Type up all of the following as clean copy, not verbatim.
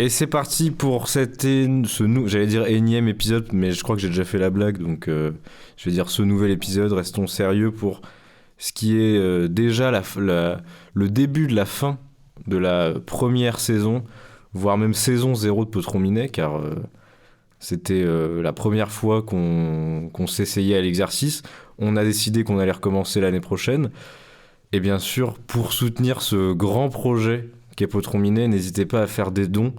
Et c'est parti pour j'allais dire énième épisode, mais je crois que j'ai déjà fait la blague, donc je vais dire ce nouvel épisode. Restons sérieux pour ce qui est déjà le début de la fin de la première saison, voire même saison 0 de Peutron Minet, car c'était la première fois qu'on s'essayait à l'exercice. On a décidé qu'on allait recommencer l'année prochaine. Et bien sûr, pour soutenir ce grand projet qu'est Peutron Minet, n'hésitez pas à faire des dons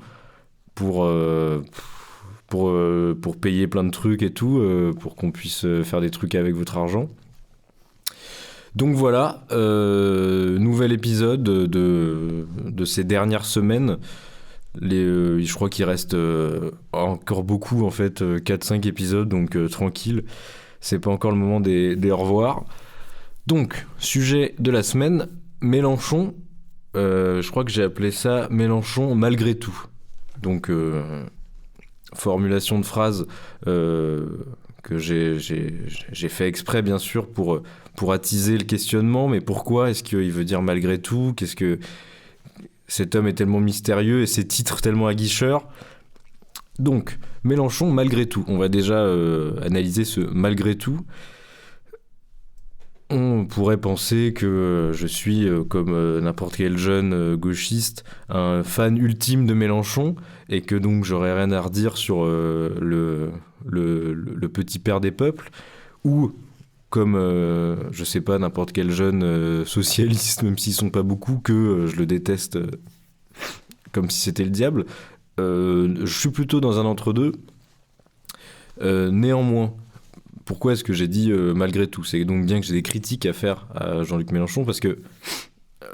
pour payer plein de trucs et tout, pour qu'on puisse faire des trucs avec votre argent. Donc voilà, nouvel épisode de ces dernières semaines. Je crois qu'il reste encore beaucoup, en fait, 4-5 épisodes, donc tranquille. C'est pas encore le moment des au revoir. Donc, sujet de la semaine, Mélenchon. Je crois que j'ai appelé ça Mélenchon malgré tout. Donc, formulation de phrase que j'ai fait exprès, bien sûr, pour attiser le questionnement. Mais pourquoi est-ce qu'il veut dire malgré tout ? Qu'est-ce que cet homme est tellement mystérieux et ses titres tellement aguicheurs ? Donc, Mélenchon malgré tout. On va déjà analyser ce malgré tout. On pourrait penser que je suis, comme n'importe quel jeune gauchiste, un fan ultime de Mélenchon et que donc j'aurais rien à redire sur le petit père des peuples, ou comme, je sais pas, n'importe quel jeune socialiste, même s'ils sont pas beaucoup, que je le déteste comme si c'était le diable. Je suis plutôt dans un entre-deux. Néanmoins, pourquoi est-ce que j'ai dit malgré tout ? C'est donc bien que j'ai des critiques à faire à Jean-Luc Mélenchon, parce que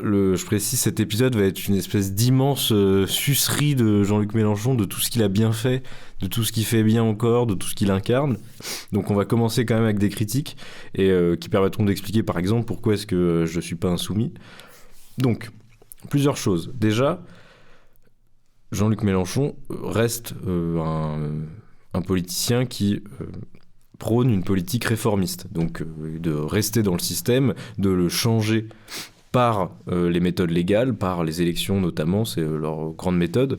je précise, cet épisode va être une espèce d'immense sucerie de Jean-Luc Mélenchon, de tout ce qu'il a bien fait, de tout ce qu'il fait bien encore, de tout ce qu'il incarne. Donc on va commencer quand même avec des critiques, et qui permettront d'expliquer par exemple pourquoi est-ce que je ne suis pas insoumis. Donc, plusieurs choses. Déjà, Jean-Luc Mélenchon reste un politicien qui prône une politique réformiste, donc de rester dans le système, de le changer par les méthodes légales, par les élections notamment, c'est leur grande méthode.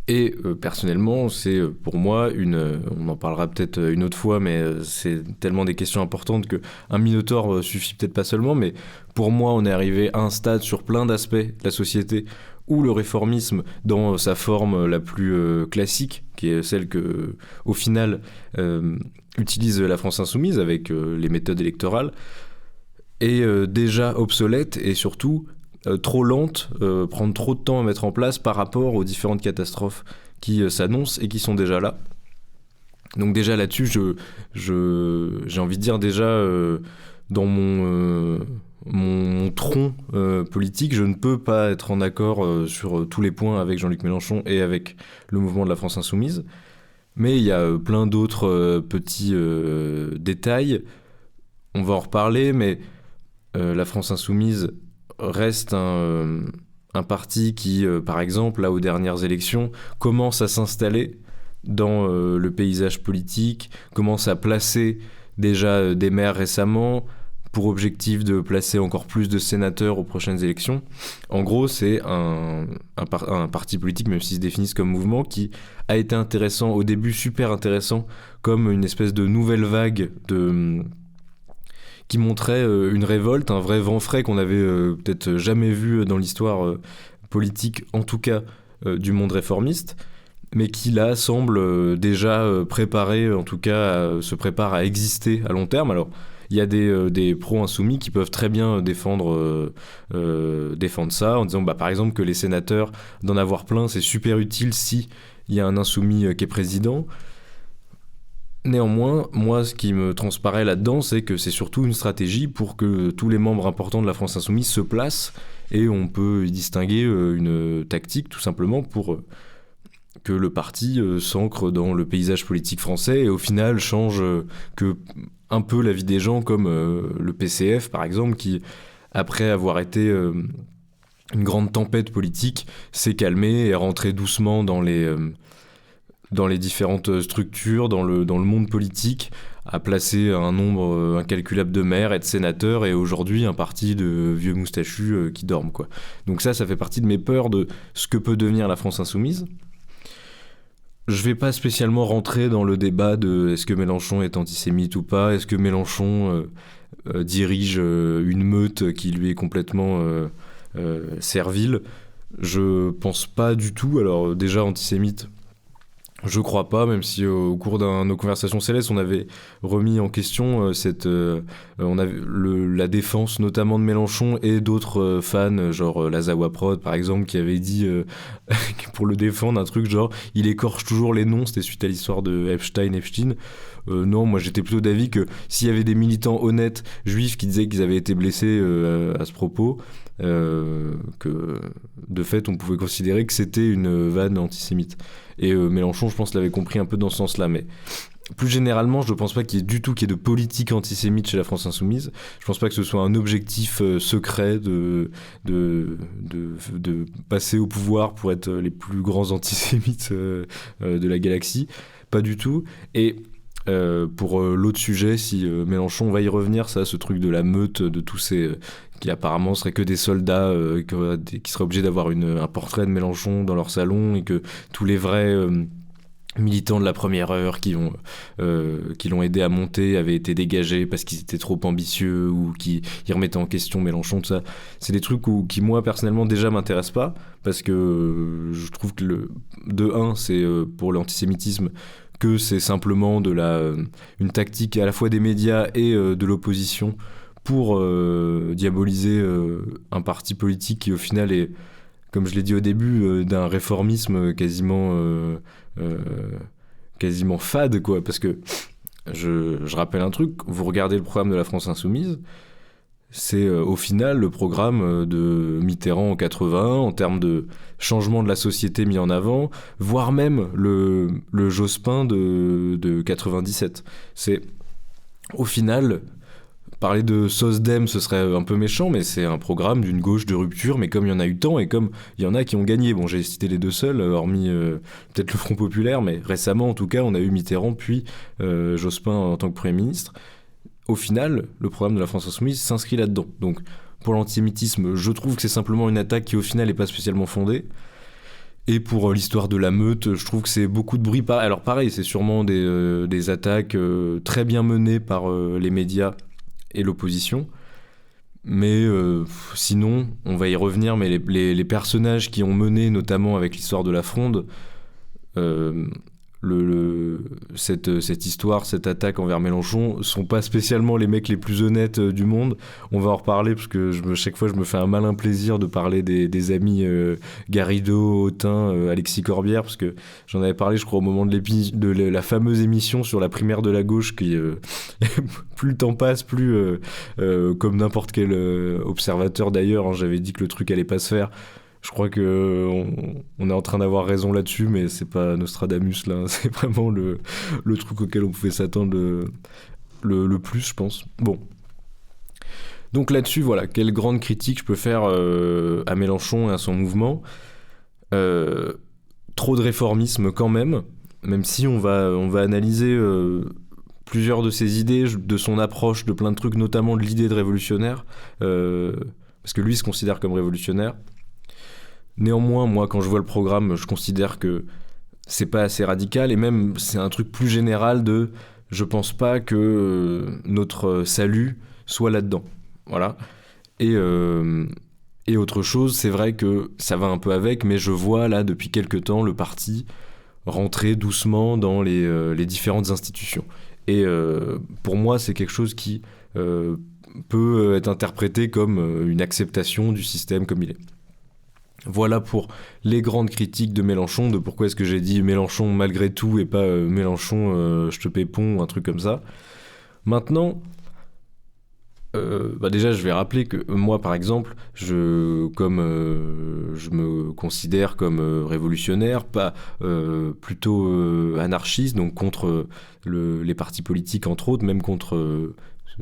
Et personnellement, c'est pour moi on en parlera peut-être une autre fois, mais c'est tellement des questions importantes qu'un minotaure suffit peut-être pas seulement, mais pour moi, on est arrivé à un stade sur plein d'aspects de la société où le réformisme, dans sa forme la plus classique, qui est celle que, au final, utilise la France Insoumise avec les méthodes électorales, est déjà obsolète et surtout trop lente, prendre trop de temps à mettre en place par rapport aux différentes catastrophes qui s'annoncent et qui sont déjà là. Donc déjà là-dessus, j'ai envie de dire déjà, dans mon tronc politique, je ne peux pas être en accord sur tous les points avec Jean-Luc Mélenchon et avec le mouvement de la France Insoumise. Mais il y a plein d'autres petits détails. On va en reparler, mais la France Insoumise reste un parti qui, par exemple, là, aux dernières élections, commence à s'installer dans le paysage politique, commence à placer déjà des maires récemment, pour objectif de placer encore plus de sénateurs aux prochaines élections. En gros, c'est un parti politique, même s'ils se définissent comme mouvement, qui a été intéressant, au début super intéressant, comme une espèce de nouvelle vague qui montrait une révolte, un vrai vent frais qu'on avait peut-être jamais vu dans l'histoire politique, en tout cas du monde réformiste, mais qui là semble déjà préparé, en tout cas se prépare à exister à long terme. Alors, il y a des pro-insoumis qui peuvent très bien défendre ça en disant, par exemple, que les sénateurs, d'en avoir plein, c'est super utile si il y a un insoumis qui est président. Néanmoins, moi, ce qui me transparaît là-dedans, c'est que c'est surtout une stratégie pour que tous les membres importants de la France Insoumise se placent, et on peut y distinguer une tactique, tout simplement, pour que le parti s'ancre dans le paysage politique français et au final change que un peu la vie des gens, comme le PCF par exemple, qui après avoir été une grande tempête politique s'est calmé et est rentré doucement dans les différentes structures, dans le monde politique, a placé un nombre incalculable de maires et de sénateurs, et aujourd'hui un parti de vieux moustachus qui dorment, quoi. Donc ça fait partie de mes peurs de ce que peut devenir la France insoumise. Je vais pas spécialement rentrer dans le débat de est-ce que Mélenchon est antisémite ou pas, est-ce que Mélenchon dirige une meute qui lui est complètement servile. Je pense pas du tout. Alors déjà antisémite, je crois pas, même si au cours de nos conversations célestes, on avait remis en question la défense notamment de Mélenchon et d'autres fans, genre la Zawa Prod par exemple, qui avait dit pour le défendre un truc genre il écorche toujours les noms, c'était suite à l'histoire de Epstein. Non, moi j'étais plutôt d'avis que s'il y avait des militants honnêtes juifs qui disaient qu'ils avaient été blessés à ce propos, que de fait on pouvait considérer que c'était une vanne antisémite. Et Mélenchon, je pense, l'avait compris un peu dans ce sens-là. Mais plus généralement, je ne pense pas qu'il y ait du tout de politique antisémite chez la France insoumise. Je ne pense pas que ce soit un objectif secret de passer au pouvoir pour être les plus grands antisémites de la galaxie. Pas du tout. Et pour l'autre sujet, si Mélenchon va y revenir, ça, ce truc de la meute, de tous ces... qui apparemment seraient que des soldats qui seraient obligés d'avoir un portrait de Mélenchon dans leur salon, et que tous les vrais militants de la première heure qui l'ont aidé à monter avaient été dégagés parce qu'ils étaient trop ambitieux ou qui remettaient en question Mélenchon, tout ça. C'est des trucs qui, moi, personnellement, déjà m'intéressent pas, parce que je trouve que c'est pour l'antisémitisme que c'est simplement une tactique à la fois des médias et de l'opposition pour diaboliser un parti politique qui au final est, comme je l'ai dit au début, d'un réformisme quasiment fade, quoi. Parce que je rappelle un truc, vous regardez le programme de la France Insoumise, c'est au final le programme de Mitterrand en 80 en termes de changement de la société mis en avant, voire même le Jospin de 97. C'est au final... Parler de SOSDEM, ce serait un peu méchant, mais c'est un programme d'une gauche de rupture, mais comme il y en a eu tant, et comme il y en a qui ont gagné. Bon, j'ai cité les deux seuls, hormis peut-être le Front Populaire, mais récemment, en tout cas, on a eu Mitterrand, puis Jospin en tant que Premier ministre. Au final, le programme de la France Insoumise s'inscrit là-dedans. Donc, pour l'antisémitisme, je trouve que c'est simplement une attaque qui, au final, n'est pas spécialement fondée. Et pour l'histoire de la meute, je trouve que c'est beaucoup de bruit. Alors pareil, c'est sûrement des attaques très bien menées par les médias et l'opposition, mais sinon on va y revenir, mais les personnages qui ont mené, notamment avec l'histoire de la Fronde, cette histoire, cette attaque envers Mélenchon, sont pas spécialement les mecs les plus honnêtes du monde. On va en reparler, parce que chaque fois je me fais un malin plaisir de parler des amis Garrido, Autain, Alexis Corbière, parce que j'en avais parlé, je crois, au moment de la fameuse émission sur la primaire de la gauche, qui plus le temps passe, plus comme n'importe quel observateur d'ailleurs, hein, j'avais dit que le truc allait pas se faire. Je crois qu'on est en train d'avoir raison là-dessus, mais c'est pas Nostradamus là, c'est vraiment le truc auquel on pouvait s'attendre le plus, je pense. Bon. Donc là-dessus, voilà, quelle grande critique je peux faire à Mélenchon et à son mouvement. Trop de réformisme quand même si on va analyser plusieurs de ses idées, de son approche, de plein de trucs, notamment de l'idée de révolutionnaire, parce que lui se considère comme révolutionnaire. Néanmoins, moi, quand je vois le programme, je considère que c'est pas assez radical, et même c'est un truc plus général je pense pas que notre salut soit là-dedans. Voilà. Et autre chose, c'est vrai que ça va un peu avec, mais je vois là depuis quelques temps le parti rentrer doucement dans les différentes institutions. Et pour moi, c'est quelque chose qui peut être interprété comme une acceptation du système comme il est. Voilà pour les grandes critiques de Mélenchon, de pourquoi est-ce que j'ai dit Mélenchon malgré tout et pas Mélenchon je te pépon ou un truc comme ça. Maintenant, déjà je vais rappeler que moi par exemple, je me considère comme révolutionnaire, pas plutôt anarchiste, donc contre les partis politiques entre autres, même contre...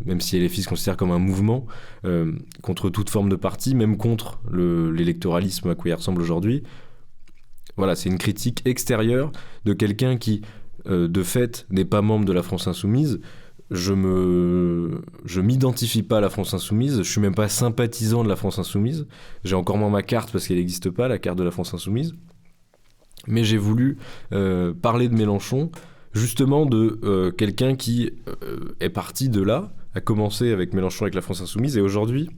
même si LFI se considère comme un mouvement, contre toute forme de parti, même contre l'électoralisme à quoi il ressemble aujourd'hui. Voilà, c'est une critique extérieure de quelqu'un qui, de fait, n'est pas membre de la France Insoumise, je m'identifie pas à la France Insoumise, je suis même pas sympathisant de la France Insoumise. J'ai encore moins ma carte parce qu'elle n'existe pas, la carte de la France Insoumise. Mais j'ai voulu parler de Mélenchon, justement de quelqu'un qui est parti de là, a commencé avec Mélenchon avec la France Insoumise, et aujourd'hui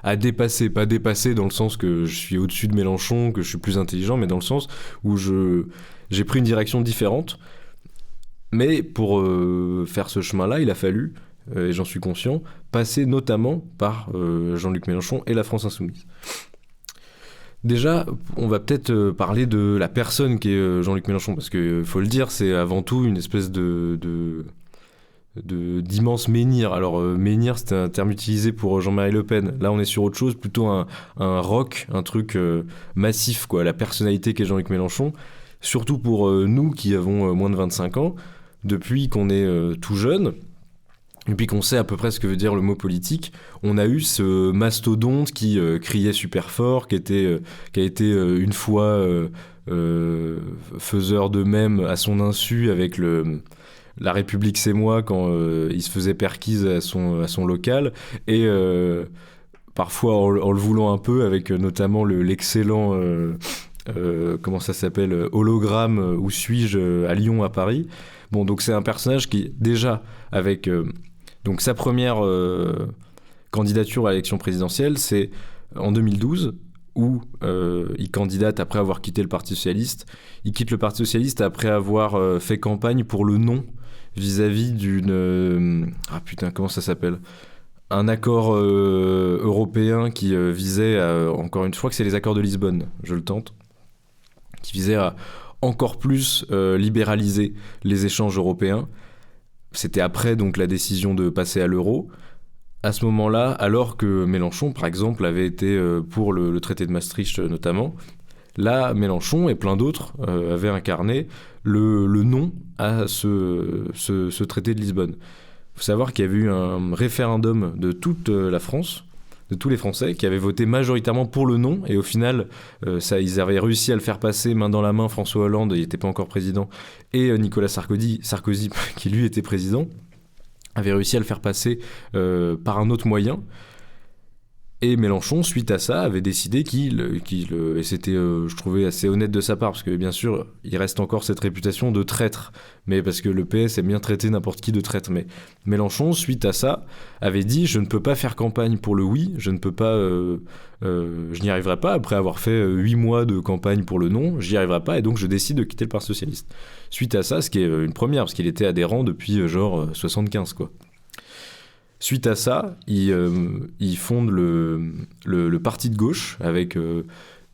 a dépassé, pas dépassé dans le sens que je suis au-dessus de Mélenchon, que je suis plus intelligent, mais dans le sens où j'ai pris une direction différente. Mais pour faire ce chemin-là, il a fallu, et j'en suis conscient, passer notamment par Jean-Luc Mélenchon et la France Insoumise. Déjà, on va peut-être parler de la personne qui est Jean-Luc Mélenchon, parce qu'il faut le dire, c'est avant tout une espèce d'immense menhir. Alors, menhir, c'était un terme utilisé pour Jean-Marie Le Pen. Là, on est sur autre chose, plutôt un roc, un truc massif, quoi. La personnalité qu'est Jean-Luc Mélenchon, surtout pour nous qui avons moins de 25 ans, depuis qu'on est tout jeune, et puis qu'on sait à peu près ce que veut dire le mot politique, on a eu ce mastodonte qui criait super fort, qui a été une fois faiseur de mème à son insu avec La République c'est moi quand il se faisait perquise à son local, et parfois en le voulant un peu avec notamment l'excellent comment ça s'appelle, hologramme Où suis-je à Lyon, à Paris. Bon, donc c'est un personnage qui, déjà, avec donc sa première candidature à l'élection présidentielle, c'est en 2012, où il candidate après avoir quitté le Parti Socialiste. Il quitte le Parti Socialiste après avoir fait campagne pour le non vis-à-vis d'une... ah putain, comment ça s'appelle ? Un accord européen qui visait à, encore une fois, que c'est les accords de Lisbonne, je le tente, qui visait à encore plus libéraliser les échanges européens. C'était après donc la décision de passer à l'euro. À ce moment-là, alors que Mélenchon, par exemple, avait été pour le traité de Maastricht notamment, là, Mélenchon et plein d'autres avaient incarné le non à ce traité de Lisbonne. Il faut savoir qu'il y avait eu un référendum de toute la France, de tous les Français, qui avaient voté majoritairement pour le non, et au final, ils avaient réussi à le faire passer main dans la main. François Hollande, il n'était pas encore président, et Nicolas Sarkozy, qui lui était président, avait réussi à le faire passer par un autre moyen. Et Mélenchon, suite à ça, avait décidé et c'était, je trouvais, assez honnête de sa part, parce que bien sûr, il reste encore cette réputation de traître, mais parce que le PS aime bien traiter n'importe qui de traître. Mais Mélenchon, suite à ça, avait dit « Je ne peux pas faire campagne pour le oui, je n'y arriverai pas, après avoir fait 8 mois de campagne pour le non, j'y arriverai pas, et donc je décide de quitter le Parti Socialiste. » Suite à ça, ce qui est une première, parce qu'il était adhérent depuis genre 75, quoi. Suite à ça, il fonde le parti de gauche avec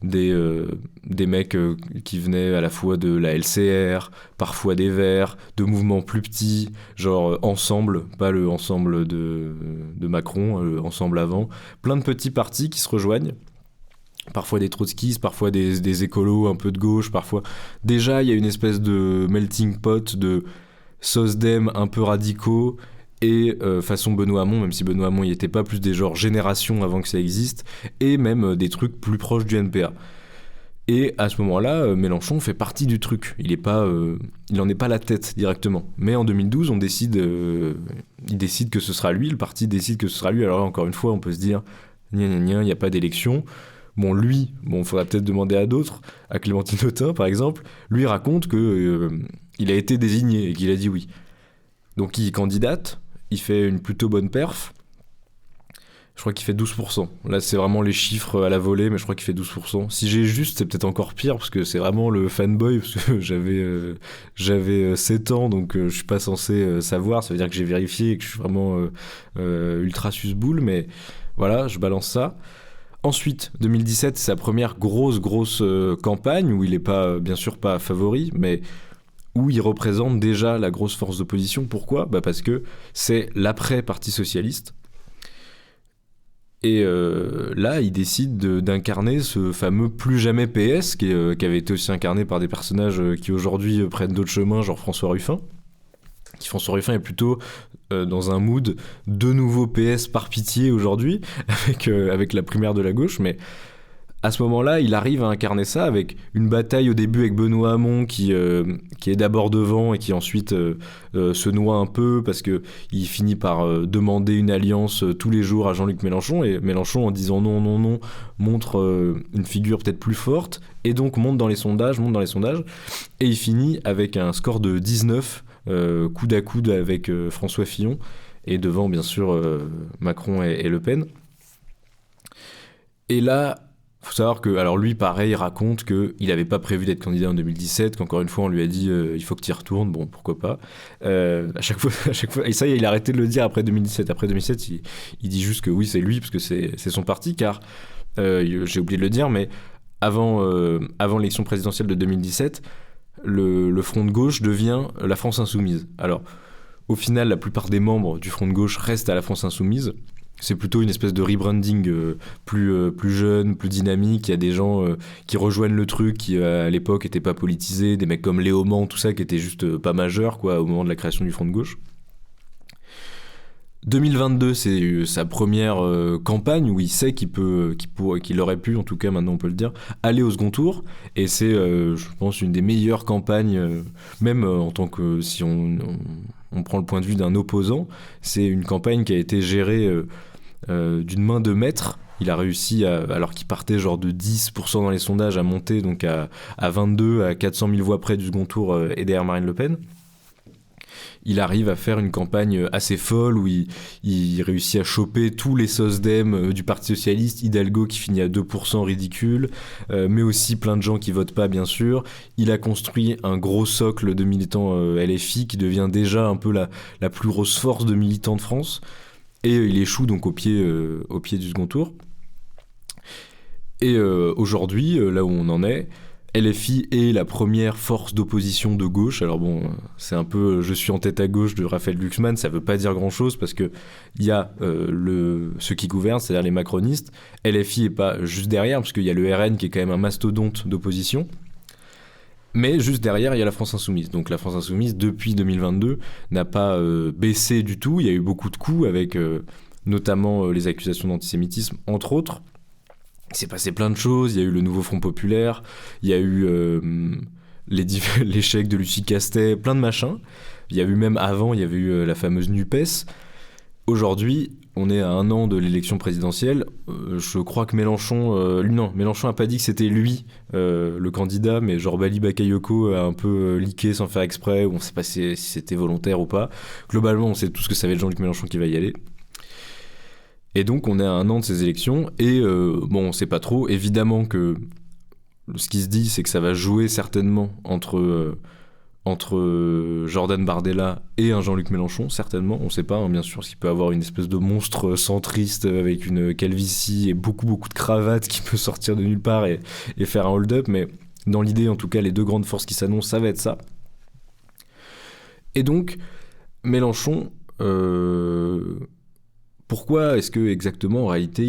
des mecs qui venaient à la fois de la LCR, parfois des Verts, de mouvements plus petits, genre Ensemble, pas le Ensemble de Macron, Ensemble avant. Plein de petits partis qui se rejoignent. Parfois des trotskistes, parfois des écolos un peu de gauche, parfois... Déjà, il y a une espèce de melting pot de SOSDEM un peu radicaux, et façon Benoît Hamon, même si Benoît Hamon n'y était pas, plus des genres générations avant que ça existe, et même des trucs plus proches du NPA. Et à ce moment-là, Mélenchon fait partie du truc. Il n'en est pas la tête directement. Mais en 2012, il décide que ce sera lui, le parti décide que ce sera lui. Alors là, encore une fois, on peut se dire, gna gna gna, il n'y a pas d'élection. Bon, lui, il faudra peut-être demander à d'autres, à Clémentine Autain par exemple, lui raconte qu'il a été désigné et qu'il a dit oui. Donc il candidate, il fait une plutôt bonne perf. Je crois qu'il fait 12%. Là, c'est vraiment les chiffres à la volée, mais je crois qu'il fait 12%. Si j'ai juste, c'est peut-être encore pire, parce que c'est vraiment le fanboy, parce que j'avais 7 ans, donc je suis pas censé savoir. Ça veut dire que j'ai vérifié et que je suis vraiment ultra susboule, mais voilà, je balance ça. Ensuite, 2017, c'est sa première grosse campagne, où il est pas, bien sûr pas favori, mais où il représente déjà la grosse force d'opposition. Pourquoi ? Parce que c'est l'après-Parti Socialiste. Et là, il décide d'incarner ce fameux plus jamais PS, qui avait été aussi incarné par des personnages qui aujourd'hui prennent d'autres chemins, genre François Ruffin. François Ruffin est plutôt dans un mood de nouveau PS par pitié aujourd'hui, avec la primaire de la gauche, mais à ce moment-là, il arrive à incarner ça avec une bataille au début avec Benoît Hamon qui est d'abord devant et qui ensuite se noie un peu parce qu'il finit par demander une alliance tous les jours à Jean-Luc Mélenchon, et Mélenchon, en disant non, non, non, montre une figure peut-être plus forte et donc monte dans les sondages, et il finit avec un score de 19, coude à coude avec François Fillon, et devant bien sûr Macron et Le Pen. Et là, faut savoir que, alors lui, pareil, raconte qu'il n'avait pas prévu d'être candidat en 2017, qu'encore une fois, on lui a dit il faut que tu y retournes, bon, pourquoi pas. À chaque fois, et ça, il a arrêté de le dire après 2017. Après 2017, il dit juste que oui, c'est lui, parce que c'est son parti, car, j'ai oublié de le dire, mais avant l'élection présidentielle de 2017, le Front de gauche devient la France Insoumise. Alors, au final, la plupart des membres du Front de gauche restent à la France Insoumise. C'est plutôt une espèce de rebranding plus jeune, plus dynamique. Il y a des gens qui rejoignent le truc, qui à l'époque n'étaient pas politisés, des mecs comme Léaumont, tout ça, qui étaient juste pas majeurs quoi, au moment de la création du Front de gauche. 2022, c'est sa première campagne où il sait qu'il aurait pu, en tout cas maintenant on peut le dire, aller au second tour. Et c'est, je pense, une des meilleures campagnes, même en tant que, si on prend le point de vue d'un opposant, c'est une campagne qui a été gérée d'une main de maître. Il a réussi, alors qu'il partait genre de 10% dans les sondages, à monter donc à 22, à 400 000 voix près du second tour et derrière Marine Le Pen. Il arrive à faire une campagne assez folle où il réussit à choper tous les SOSDEM du Parti Socialiste, Hidalgo qui finit à 2% ridicule, mais aussi plein de gens qui votent pas bien sûr. Il a construit un gros socle de militants LFI qui devient déjà un peu la plus grosse force de militants de France, et il échoue donc au pied du second tour. Et aujourd'hui, là où on en est, LFI est la première force d'opposition de gauche. Alors bon, c'est un peu je suis en tête à gauche de Raphaël Glucksmann, ça veut pas dire grand chose parce que il y a ceux qui gouvernent, c'est-à-dire les macronistes. LFI est pas juste derrière parce qu'il y a le RN qui est quand même un mastodonte d'opposition. Mais juste derrière, il y a la France Insoumise. Donc la France Insoumise, depuis 2022, n'a pas baissé du tout. Il y a eu beaucoup de coups avec notamment les accusations d'antisémitisme, entre autres. Il s'est passé plein de choses, il y a eu le nouveau Front Populaire, il y a eu l'échec de Lucie Castet, plein de machins. Il y a eu même avant, il y avait eu la fameuse NUPES. Aujourd'hui, on est à 1 an de l'élection présidentielle. Je crois que Mélenchon n'a pas dit que c'était lui le candidat, mais genre Bali Bakayoko a un peu leaké sans faire exprès, ou on ne sait pas si c'était volontaire ou pas. Globalement, on sait tous que ça va être Jean-Luc Mélenchon qui va y aller. Et donc on est à 1 an de ces élections, et bon, on sait pas trop. Évidemment que ce qui se dit, c'est que ça va jouer certainement entre Jordan Bardella et un Jean-Luc Mélenchon, certainement. On sait pas, hein, bien sûr, parce qu'il peut avoir une espèce de monstre centriste avec une calvitie et beaucoup de cravates qui peut sortir de nulle part et faire un hold-up, mais dans l'idée, en tout cas, les deux grandes forces qui s'annoncent, ça va être ça. Et donc, Mélenchon... Pourquoi est-ce que exactement en réalité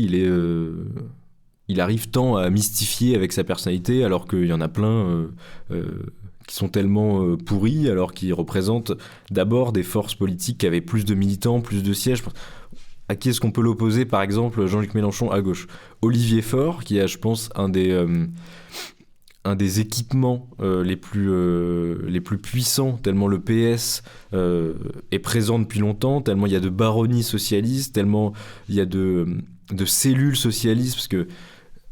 il arrive tant à mystifier avec sa personnalité alors qu'il y en a plein qui sont tellement pourris, alors qu'ils représentent d'abord des forces politiques qui avaient plus de militants, plus de sièges. À qui est-ce qu'on peut l'opposer, par exemple, Jean-Luc Mélenchon à gauche? Olivier Faure, qui a, je pense, un des équipements les plus puissants, tellement le PS est présent depuis longtemps, tellement il y a de baronnies socialistes, tellement il y a de cellules socialistes, parce que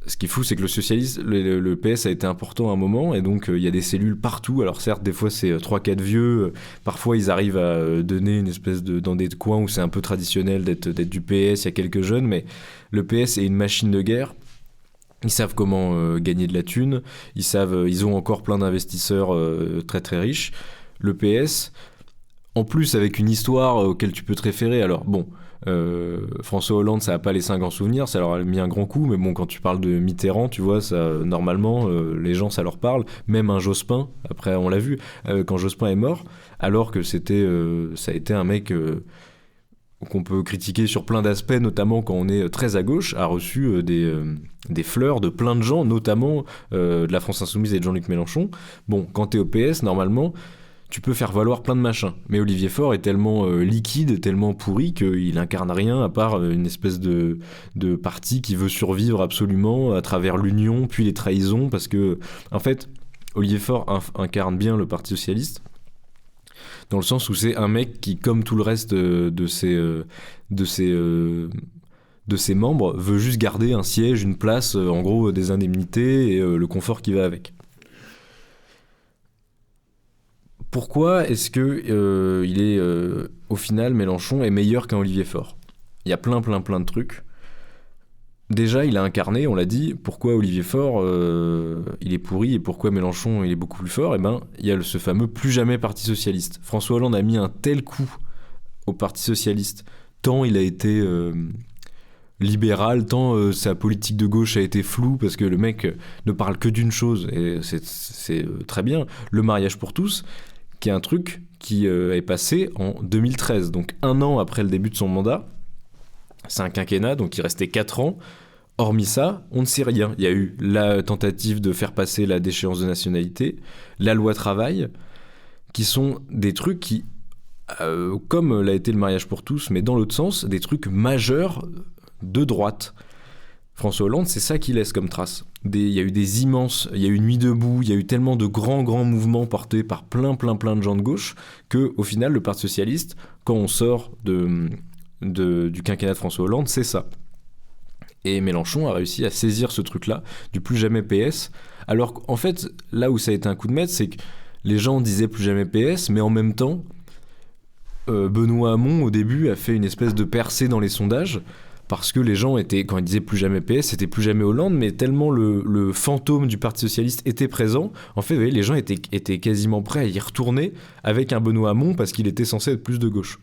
ce qui est fou, c'est que le PS a été important à un moment, et donc il y a des cellules partout. Alors certes, des fois c'est 3-4 vieux, parfois ils arrivent à donner une espèce dans des coins où c'est un peu traditionnel d'être du PS, il y a quelques jeunes, mais le PS est une machine de guerre. Ils savent comment gagner de la thune, ils ont encore plein d'investisseurs très très riches. Le PS, en plus avec une histoire auquel tu peux te référer, alors bon, François Hollande, ça n'a pas laissé un grand souvenir, ça leur a mis un grand coup, mais bon, quand tu parles de Mitterrand, tu vois, ça, normalement, les gens, ça leur parle. Même un Jospin, après on l'a vu, quand Jospin est mort, alors que ça a été un mec... qu'on peut critiquer sur plein d'aspects, notamment quand on est très à gauche, a reçu des fleurs de plein de gens, notamment de la France Insoumise et de Jean-Luc Mélenchon. Bon, quand t'es au PS, normalement, tu peux faire valoir plein de machins. Mais Olivier Faure est tellement liquide, tellement pourri qu'il incarne rien à part une espèce de parti qui veut survivre absolument à travers l'union, puis les trahisons, parce que, en fait, Olivier Faure incarne bien le Parti Socialiste, dans le sens où c'est un mec qui, comme tout le reste de ses membres, veut juste garder un siège, une place, en gros des indemnités et le confort qui va avec. Pourquoi est-ce que au final, Mélenchon est meilleur qu'un Olivier Faure ? Il y a plein de trucs. Déjà, il a incarné, on l'a dit, pourquoi Olivier Faure, il est pourri et pourquoi Mélenchon, il est beaucoup plus fort. Eh ben, il y a ce fameux plus jamais Parti Socialiste. François Hollande a mis un tel coup au Parti Socialiste, tant il a été libéral, tant sa politique de gauche a été floue, parce que le mec ne parle que d'une chose, et c'est très bien, le mariage pour tous, qui est un truc qui est passé en 2013, donc 1 an après le début de son mandat. C'est un quinquennat, donc il restait 4 ans. Hormis ça, on ne sait rien. Il y a eu la tentative de faire passer la déchéance de nationalité, la loi travail, qui sont des trucs qui, comme l'a été le mariage pour tous, mais dans l'autre sens, des trucs majeurs de droite. François Hollande, c'est ça qu'il laisse comme trace. Il y a eu il y a eu Nuit debout, il y a eu tellement de grands mouvements portés par plein de gens de gauche, qu'au final, le Parti Socialiste, quand on sort du quinquennat de François Hollande, c'est ça. Et Mélenchon a réussi à saisir ce truc-là, du plus jamais PS, alors qu'en fait, là où ça a été un coup de maître, c'est que les gens disaient plus jamais PS, mais en même temps, Benoît Hamon, au début, a fait une espèce de percée dans les sondages, parce que les gens étaient, quand ils disaient plus jamais PS, c'était plus jamais Hollande, mais tellement le fantôme du Parti Socialiste était présent, en fait, vous voyez, les gens étaient quasiment prêts à y retourner avec un Benoît Hamon, parce qu'il était censé être plus de gauche.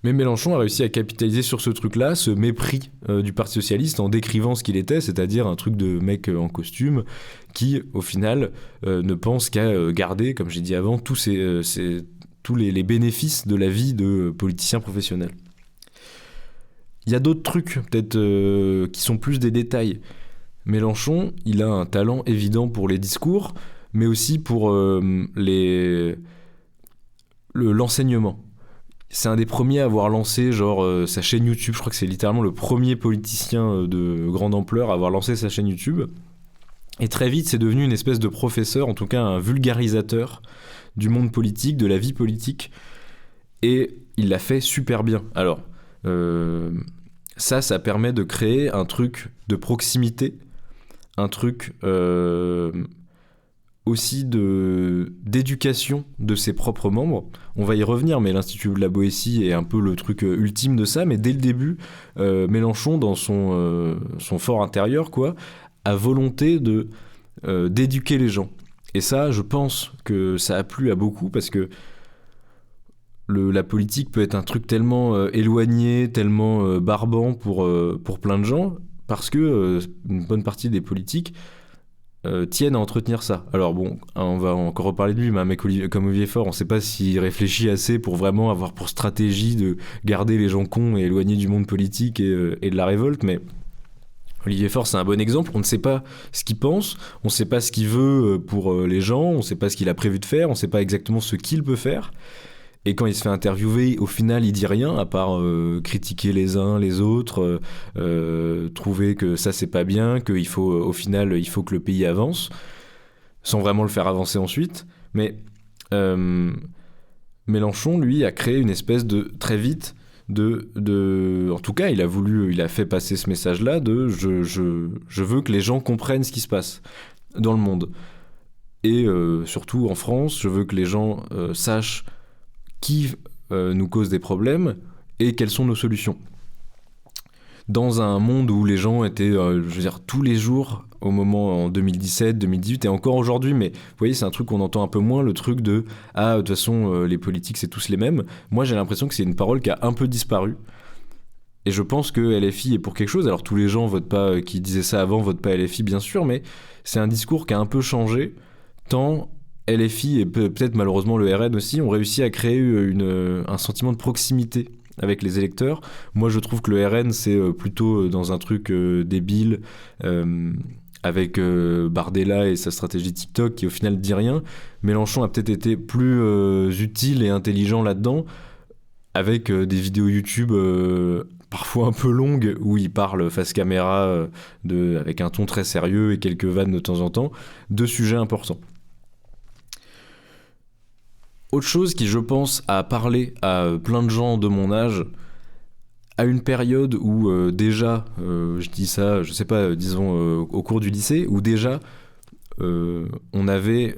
Mais Mélenchon a réussi à capitaliser sur ce truc-là, ce mépris du Parti Socialiste, en décrivant ce qu'il était, c'est-à-dire un truc de mec en costume, qui, au final, ne pense qu'à garder, comme j'ai dit avant, tous les bénéfices de la vie de politicien professionnel. Il y a d'autres trucs, peut-être, qui sont plus des détails. Mélenchon, il a un talent évident pour les discours, mais aussi pour l'enseignement. C'est un des premiers à avoir lancé sa chaîne YouTube. Je crois que c'est littéralement le premier politicien de grande ampleur à avoir lancé sa chaîne YouTube. Et très vite, c'est devenu une espèce de professeur, en tout cas un vulgarisateur du monde politique, de la vie politique. Et il l'a fait super bien. Alors, ça permet de créer un truc de proximité, un truc aussi d'éducation de ses propres membres. On va y revenir, mais l'Institut de la Boétie est un peu le truc ultime de ça, mais dès le début, Mélenchon, dans son fort intérieur, a volonté d'éduquer les gens. Et ça, je pense que ça a plu à beaucoup, parce que la politique peut être un truc tellement éloigné, tellement barbant pour plein de gens, parce que une bonne partie des politiques tiennent à entretenir ça. Alors bon, on va encore reparler de lui, mais un mec comme Olivier Faure, on ne sait pas s'il réfléchit assez pour vraiment avoir pour stratégie de garder les gens cons et éloignés du monde politique et de la révolte, mais Olivier Faure, c'est un bon exemple. On ne sait pas ce qu'il pense, on ne sait pas ce qu'il veut pour les gens, on ne sait pas ce qu'il a prévu de faire, on ne sait pas exactement ce qu'il peut faire. Et quand il se fait interviewer, au final, il dit rien, à part critiquer les uns, les autres, trouver que ça, c'est pas bien, qu'il faut, au final, il faut que le pays avance, sans vraiment le faire avancer ensuite. Mais Mélenchon, lui, a créé une espèce de, très vite, en tout cas, il a fait passer ce message-là de je veux que les gens comprennent ce qui se passe dans le monde. Et surtout en France, je veux que les gens sachent qui nous cause des problèmes et quelles sont nos solutions. Dans un monde où les gens étaient, tous les jours, au moment en 2017, 2018 et encore aujourd'hui, mais vous voyez, c'est un truc qu'on entend un peu moins, le truc de « Ah, de toute façon, les politiques, c'est tous les mêmes ». Moi, j'ai l'impression que c'est une parole qui a un peu disparu. Et je pense que LFI est pour quelque chose. Alors, tous les gens qui disaient ça avant votent pas LFI, bien sûr, mais c'est un discours qui a un peu changé, tant LFI et peut-être malheureusement le RN aussi ont réussi à créer un sentiment de proximité avec les électeurs. Moi, je trouve que le RN, c'est plutôt dans un truc débile, avec Bardella et sa stratégie TikTok qui au final dit rien. Mélenchon a peut-être été plus utile et intelligent là-dedans, avec des vidéos YouTube parfois un peu longues où il parle face caméra avec un ton très sérieux et quelques vannes de temps en temps, de sujets importants. Autre chose qui, je pense, a parlé à plein de gens de mon âge, à une période où déjà, je dis ça, je sais pas, disons au cours du lycée, où déjà on avait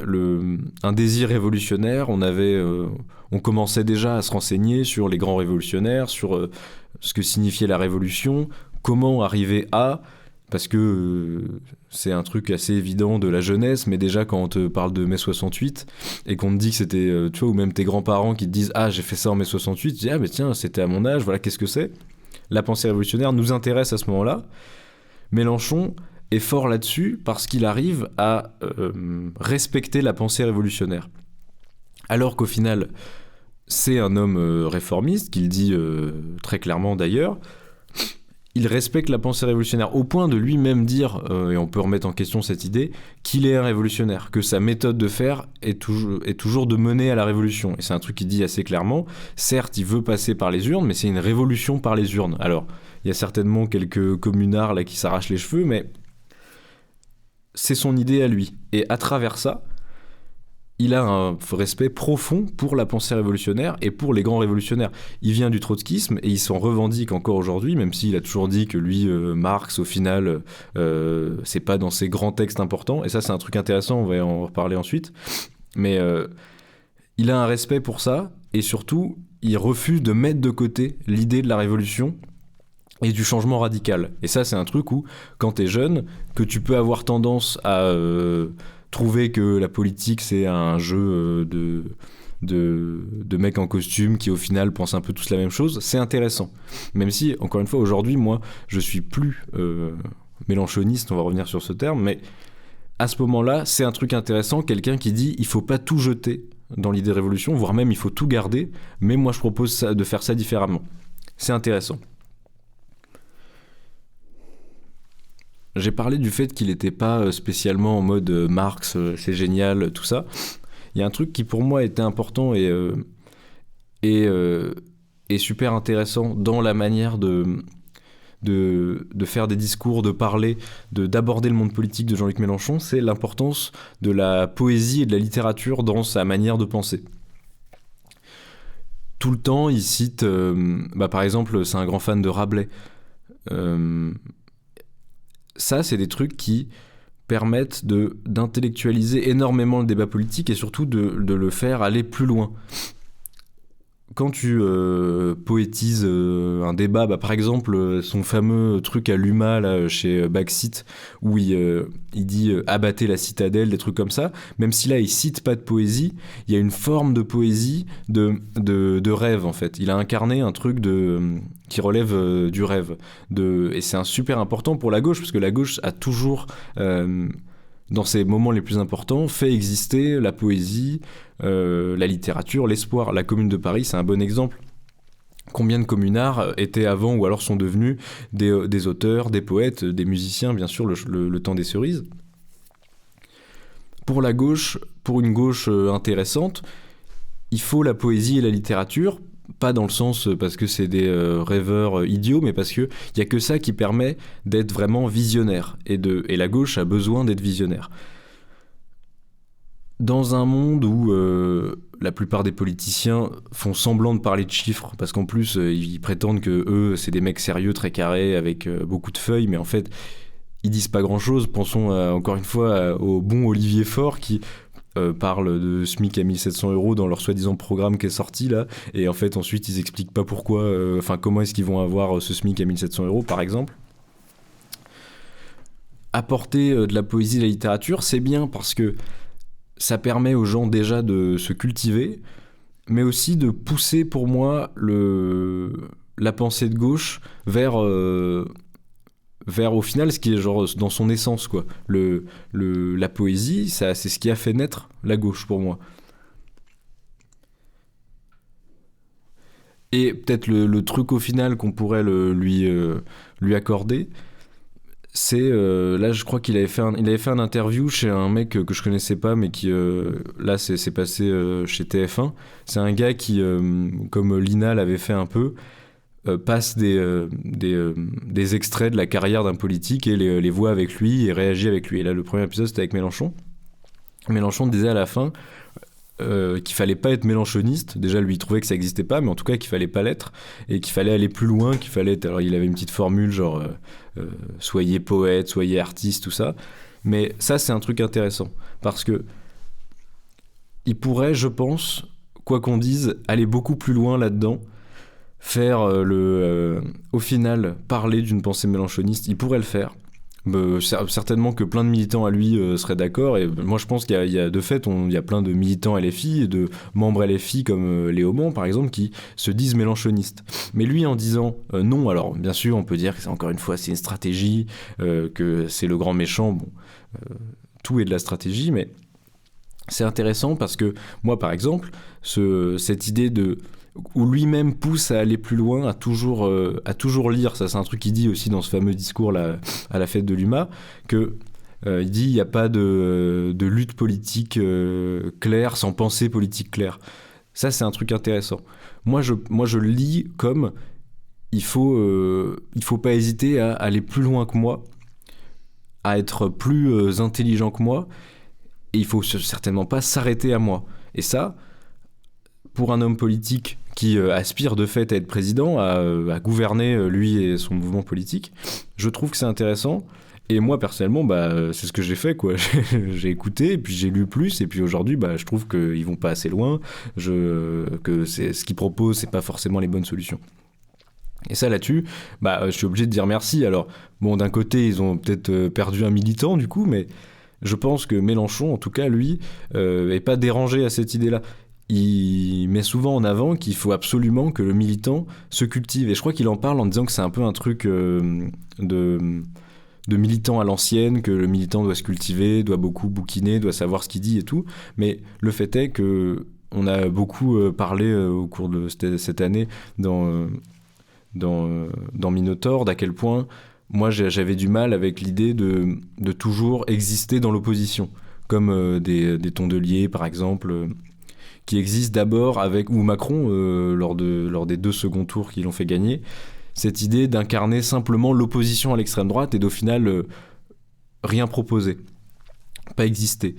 un désir révolutionnaire, on commençait déjà à se renseigner sur les grands révolutionnaires, sur ce que signifiait la révolution, comment arriver à... Parce que c'est un truc assez évident de la jeunesse, mais déjà quand on te parle de mai 68 et qu'on te dit que c'était, tu vois, ou même tes grands-parents qui te disent « Ah, j'ai fait ça en mai 68 », tu dis « Ah, mais tiens, c'était à mon âge, voilà, qu'est-ce que c'est ?» La pensée révolutionnaire nous intéresse à ce moment-là. Mélenchon est fort là-dessus parce qu'il arrive à respecter la pensée révolutionnaire. Alors qu'au final, c'est un homme réformiste, qu'il dit très clairement d'ailleurs. Il respecte la pensée révolutionnaire au point de lui-même dire, et on peut remettre en question cette idée, qu'il est un révolutionnaire, que sa méthode de faire est toujours de mener à la révolution. Et c'est un truc qu'il dit assez clairement. Certes, il veut passer par les urnes, mais c'est une révolution par les urnes. Alors, il y a certainement quelques communards là qui s'arrachent les cheveux, mais c'est son idée à lui. Et à travers ça, il a un respect profond pour la pensée révolutionnaire et pour les grands révolutionnaires. Il vient du trotskisme et il s'en revendique encore aujourd'hui, même s'il a toujours dit que lui, Marx, au final, c'est pas dans ses grands textes importants. Et ça, c'est un truc intéressant, on va en reparler ensuite. Mais il a un respect pour ça, et surtout, il refuse de mettre de côté l'idée de la révolution et du changement radical. Et ça, c'est un truc où, quand t'es jeune, que tu peux avoir tendance à... trouver que la politique c'est un jeu de mecs en costume qui au final pensent un peu tous la même chose, c'est intéressant. Même si, encore une fois, aujourd'hui, moi, je suis plus mélenchoniste, on va revenir sur ce terme, mais à ce moment-là, c'est un truc intéressant, quelqu'un qui dit il faut pas tout jeter dans l'idée de révolution, voire même il faut tout garder, mais moi je propose de faire ça différemment. C'est intéressant. J'ai parlé du fait qu'il n'était pas spécialement en mode Marx, c'est génial, tout ça. Il y a un truc qui pour moi était important et super intéressant dans la manière de faire des discours, de parler, d'aborder le monde politique de Jean-Luc Mélenchon, c'est l'importance de la poésie et de la littérature dans sa manière de penser. Tout le temps, il cite, par exemple, c'est un grand fan de Rabelais. Ça, c'est des trucs qui permettent d'intellectualiser énormément le débat politique et surtout de le faire aller plus loin. Quand tu poétises un débat, par exemple, son fameux truc à l'UMA là, chez Backseat, où il dit abattez la citadelle, des trucs comme ça, même si là il cite pas de poésie, il y a une forme de poésie de rêve en fait. Il a incarné un truc qui relève du rêve. Et c'est un super important pour la gauche, parce que la gauche a toujours... dans ces moments les plus importants, fait exister la poésie, la littérature, l'espoir. La Commune de Paris, c'est un bon exemple. Combien de communards étaient avant ou alors sont devenus des auteurs, des poètes, des musiciens, bien sûr, le temps des cerises. Pour la gauche, pour une gauche intéressante, il faut la poésie et la littérature, pas dans le sens parce que c'est des rêveurs idiots, mais parce qu'il n'y a que ça qui permet d'être vraiment visionnaire. Et la gauche a besoin d'être visionnaire. Dans un monde où la plupart des politiciens font semblant de parler de chiffres, parce qu'en plus, ils prétendent que eux, c'est des mecs sérieux, très carrés, avec beaucoup de feuilles, mais en fait, ils disent pas grand-chose. Pensons encore une fois au bon Olivier Faure qui... parlent de SMIC à 1700 € dans leur soi-disant programme qui est sorti là, et en fait ensuite ils expliquent pas pourquoi, comment est-ce qu'ils vont avoir ce SMIC à 1700 € par exemple. Apporter de la poésie, de la littérature, c'est bien parce que ça permet aux gens déjà de se cultiver, mais aussi de pousser pour moi la pensée de gauche vers au final ce qui est genre dans son essence quoi. La poésie, ça, c'est ce qui a fait naître la gauche pour moi. Et peut-être le truc au final qu'on pourrait lui accorder, C'est là, je crois qu'il il avait fait un interview chez un mec que je connaissais pas, mais qui là c'est passé chez TF1. C'est un gars qui, comme Lina l'avait fait un peu, passe des extraits de la carrière d'un politique et les voit avec lui et réagit avec lui. Et là, le premier épisode, c'était avec Mélenchon. Mélenchon disait à la fin qu'il fallait pas être mélenchoniste. Déjà, lui, il trouvait que ça existait pas, mais en tout cas, qu'il fallait pas l'être et qu'il fallait aller plus loin, qu'il fallait être... Alors, il avait une petite formule genre soyez poète, soyez artiste, tout ça. Mais ça, c'est un truc intéressant parce que il pourrait, je pense, quoi qu'on dise, aller beaucoup plus loin là-dedans, faire au final parler d'une pensée mélenchoniste. Il pourrait le faire. Certainement que plein de militants à lui seraient d'accord, et moi je pense qu'il y a de fait, il y a plein de militants LFI et de membres LFI comme Léo Mon par exemple qui se disent mélenchonistes. Mais lui en disant non, alors bien sûr on peut dire que c'est encore une fois c'est une stratégie, que c'est le grand méchant, bon, tout est de la stratégie, mais c'est intéressant parce que moi par exemple, cette idée où lui-même pousse à aller plus loin, à toujours lire. Ça, c'est un truc qu'il dit aussi dans ce fameux discours là, à la fête de l'UMA, que il dit il n'y a pas de lutte politique claire sans pensée politique claire. Ça, c'est un truc intéressant. Moi, je le lis comme il faut pas hésiter à aller plus loin que moi, à être plus intelligent que moi, et il faut certainement pas s'arrêter à moi. Et ça, pour un homme politique qui aspire de fait à être président, à gouverner lui et son mouvement politique, je trouve que c'est intéressant. Et moi personnellement, c'est ce que j'ai fait, quoi. J'ai écouté, et puis j'ai lu plus, et puis aujourd'hui, je trouve qu'ils vont pas assez loin, que ce qu'ils proposent, c'est pas forcément les bonnes solutions. Et ça, là-dessus, je suis obligé de dire merci. Alors, bon, d'un côté, ils ont peut-être perdu un militant, du coup, mais je pense que Mélenchon, en tout cas, lui, est pas dérangé à cette idée-là. Il met souvent en avant qu'il faut absolument que le militant se cultive. Et je crois qu'il en parle en disant que c'est un peu un truc de militant à l'ancienne, que le militant doit se cultiver, doit beaucoup bouquiner, doit savoir ce qu'il dit et tout. Mais le fait est que on a beaucoup parlé au cours de cette année dans Minotaur, d'à quel point moi j'avais du mal avec l'idée de toujours exister dans l'opposition. Comme des Tondelier, par exemple... qui existe d'abord ou Macron, lors des 2 seconds tours qui l'ont fait gagner, cette idée d'incarner simplement l'opposition à l'extrême droite et d'au final rien proposer, pas exister.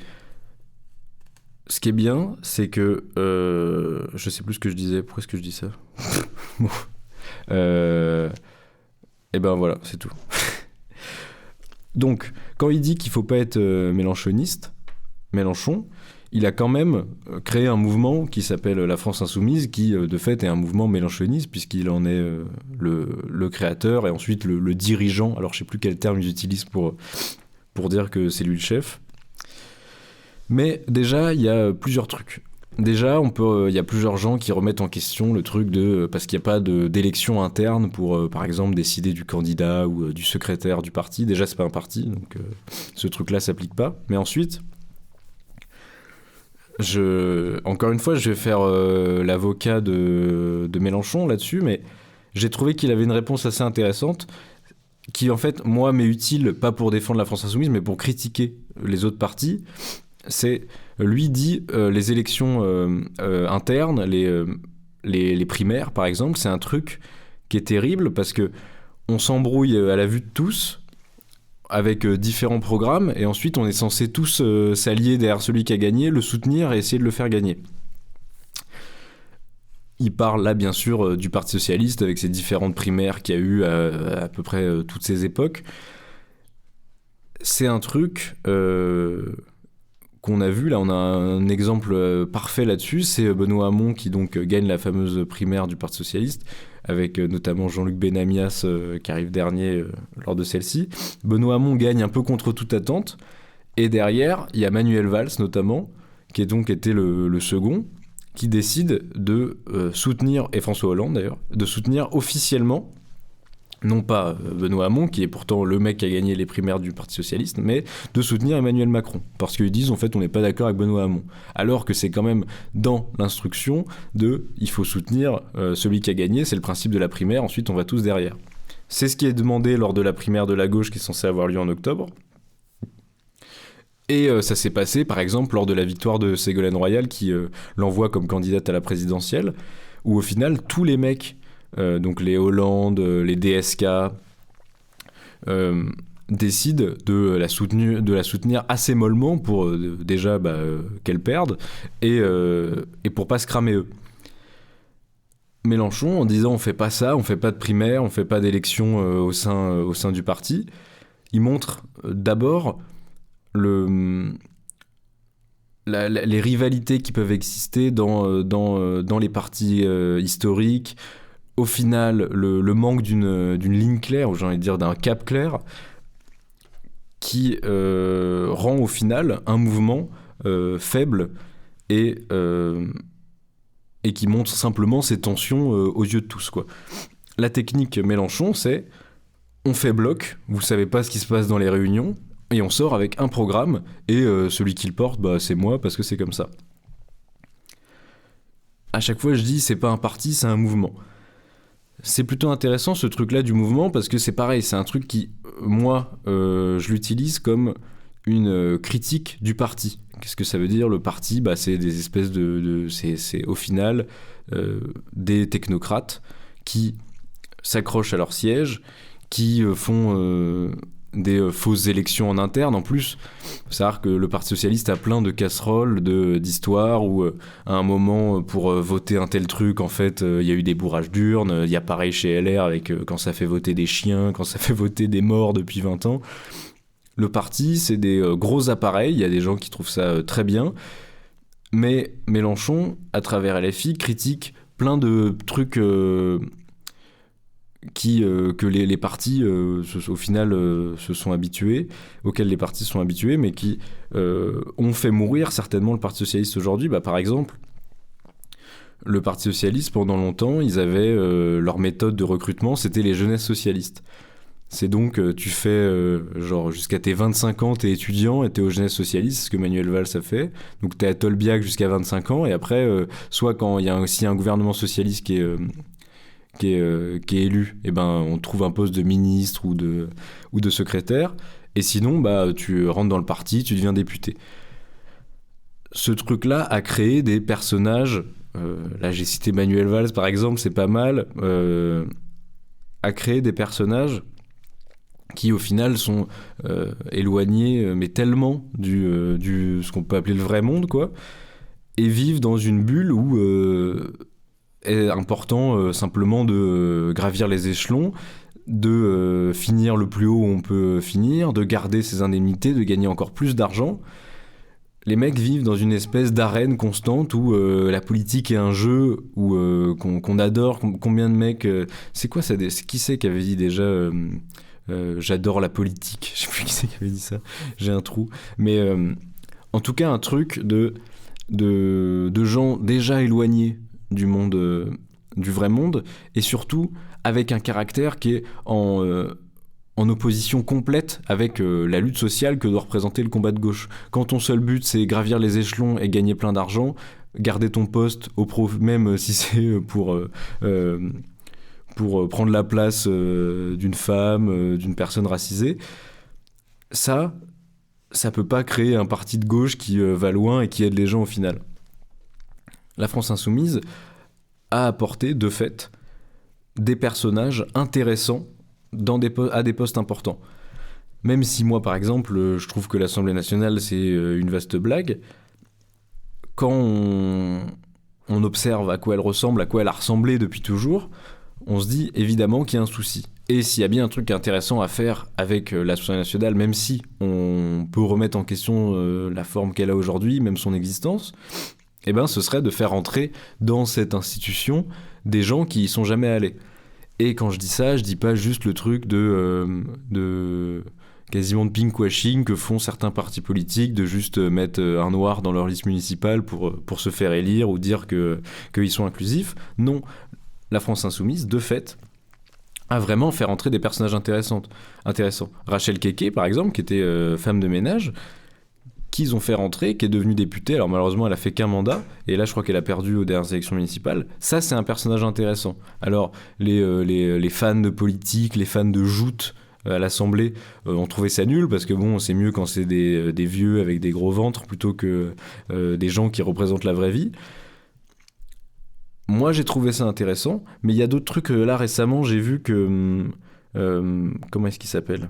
Ce qui est bien, c'est que... je sais plus ce que je disais, pourquoi est-ce que je dis ça? Bon. Et ben voilà, c'est tout. Donc, quand il dit qu'il faut pas être mélenchoniste, Mélenchon, il a quand même créé un mouvement qui s'appelle la France Insoumise, qui de fait est un mouvement mélenchoniste, puisqu'il en est le créateur et ensuite le dirigeant. Alors je sais plus quel terme ils utilisent pour dire que c'est lui le chef. Mais déjà, il y a plusieurs trucs. Déjà, il y a plusieurs gens qui remettent en question le truc parce qu'il n'y a pas d'élection interne pour, par exemple, décider du candidat ou du secrétaire du parti. Déjà, c'est pas un parti, donc ce truc-là s'applique pas. Mais ensuite... Encore une fois, je vais faire l'avocat de Mélenchon là-dessus, mais j'ai trouvé qu'il avait une réponse assez intéressante qui, en fait, moi, m'est utile, pas pour défendre la France Insoumise, mais pour critiquer les autres partis. Lui dit les élections internes, les primaires, par exemple, c'est un truc qui est terrible parce que on s'embrouille à la vue de tous, avec différents programmes, et ensuite on est censé tous s'allier derrière celui qui a gagné, le soutenir et essayer de le faire gagner. Il parle là bien sûr du Parti Socialiste avec ses différentes primaires qu'il y a eu à peu près toutes ces époques. C'est un truc qu'on a vu, là on a un exemple parfait là-dessus, c'est Benoît Hamon qui donc gagne la fameuse primaire du Parti Socialiste, avec notamment Jean-Luc Benamias qui arrive dernier lors de celle-ci. Benoît Hamon gagne un peu contre toute attente, et derrière, il y a Manuel Valls notamment, qui a donc été le second, qui décide de soutenir, et François Hollande d'ailleurs, de soutenir officiellement, non pas Benoît Hamon, qui est pourtant le mec qui a gagné les primaires du Parti Socialiste, mais de soutenir Emmanuel Macron. Parce qu'ils disent, en fait, on n'est pas d'accord avec Benoît Hamon. Alors que c'est quand même dans l'instruction il faut soutenir celui qui a gagné, c'est le principe de la primaire, ensuite on va tous derrière. C'est ce qui est demandé lors de la primaire de la gauche qui est censée avoir lieu en octobre. Et ça s'est passé, par exemple, lors de la victoire de Ségolène Royal, qui l'envoie comme candidate à la présidentielle, où au final, tous les mecs, donc les Hollande, les DSK, décident de la soutenir assez mollement pour déjà qu'elle perde, et pour pas se cramer eux. Mélenchon, en disant on fait pas ça, on fait pas de primaire, on fait pas d'élection au sein du parti, il montre d'abord les rivalités qui peuvent exister dans les partis historiques. Au final, le manque d'une ligne claire, ou j'ai envie de dire d'un cap clair, qui rend au final un mouvement faible et qui montre simplement ces tensions aux yeux de tous, quoi. La technique Mélenchon, c'est on fait bloc, vous savez pas ce qui se passe dans les réunions, et on sort avec un programme, et celui qui le porte, c'est moi, parce que c'est comme ça. À chaque fois, je dis, c'est pas un parti, c'est un mouvement. C'est plutôt intéressant, ce truc-là du mouvement, parce que c'est pareil, c'est un truc qui, moi, je l'utilise comme une critique du parti. Qu'est-ce que ça veut dire, le parti ? C'est des espèces c'est au final des technocrates qui s'accrochent à leur siège, qui font des fausses élections en interne. En plus, il faut savoir que le Parti Socialiste a plein de casseroles, d'histoires où à un moment, pour voter un tel truc, en fait, il y a eu des bourrages d'urnes. Il y a pareil chez LR avec quand ça fait voter des chiens, quand ça fait voter des morts depuis 20 ans. Le parti, c'est des gros appareils. Il y a des gens qui trouvent ça très bien. Mais Mélenchon, à travers LFI, critique plein de trucs que les partis au final se sont habitués, auxquels les partis se sont habitués, mais qui ont fait mourir certainement le Parti Socialiste aujourd'hui. Par exemple, le Parti Socialiste, pendant longtemps, ils avaient leur méthode de recrutement, c'était les jeunesses socialistes. C'est donc, tu fais genre jusqu'à tes 25 ans, t'es étudiant et t'es aux jeunesses socialistes, c'est ce que Manuel Valls a fait. Donc t'es à Tolbiac jusqu'à 25 ans, et après, soit quand il y a un gouvernement socialiste qui est élu, on trouve un poste de ministre ou de secrétaire, et sinon tu rentres dans le parti, tu deviens député. Ce truc-là a créé des personnages, là j'ai cité Manuel Valls par exemple, c'est pas mal, a créé des personnages qui au final sont éloignés, mais tellement du ce qu'on peut appeler le vrai monde, quoi, et vivent dans une bulle où est important simplement de gravir les échelons, de finir le plus haut où on peut finir, de garder ses indemnités, de gagner encore plus d'argent. Les mecs vivent dans une espèce d'arène constante où la politique est un jeu où, qu'on adore. Combien de mecs... c'est quoi ça ? Qui c'est qui avait dit déjà j'adore la politique. Je sais plus qui c'est qui avait dit ça. J'ai un trou. Mais en tout cas, un truc de gens déjà éloignés du monde, du vrai monde, et surtout avec un caractère qui est en opposition complète avec la lutte sociale que doit représenter le combat de gauche. Quand ton seul but c'est gravir les échelons et gagner plein d'argent, garder ton poste même si c'est pour prendre la place d'une femme, d'une personne racisée, ça peut pas créer un parti de gauche qui va loin et qui aide les gens au final. La France Insoumise a apporté, de fait, des personnages intéressants à des postes importants. Même si moi, par exemple, je trouve que l'Assemblée nationale, c'est une vaste blague, quand on observe à quoi elle ressemble, à quoi elle a ressemblé depuis toujours, on se dit évidemment qu'il y a un souci. Et s'il y a bien un truc intéressant à faire avec l'Assemblée nationale, même si on peut remettre en question la forme qu'elle a aujourd'hui, même son existence, ce serait de faire entrer dans cette institution des gens qui y sont jamais allés. Et quand je dis ça, je dis pas juste le truc de quasiment de pinkwashing que font certains partis politiques, de juste mettre un noir dans leur liste municipale pour se faire élire ou dire qu'ils sont inclusifs. Non, la France Insoumise, de fait, a vraiment fait entrer des personnages intéressants. Rachel Keke, par exemple, qui était femme de ménage, qu'ils ont fait rentrer, qui est devenue députée. Alors malheureusement, elle a fait qu'un mandat, et là, je crois qu'elle a perdu aux dernières élections municipales. Ça, c'est un personnage intéressant. Alors, les fans de politique, les fans de joute à l'Assemblée ont trouvé ça nul, parce que bon, c'est mieux quand c'est des vieux avec des gros ventres, plutôt que des gens qui représentent la vraie vie. Moi, j'ai trouvé ça intéressant, mais il y a d'autres trucs. Là, récemment, j'ai vu que... comment est-ce qu'il s'appelle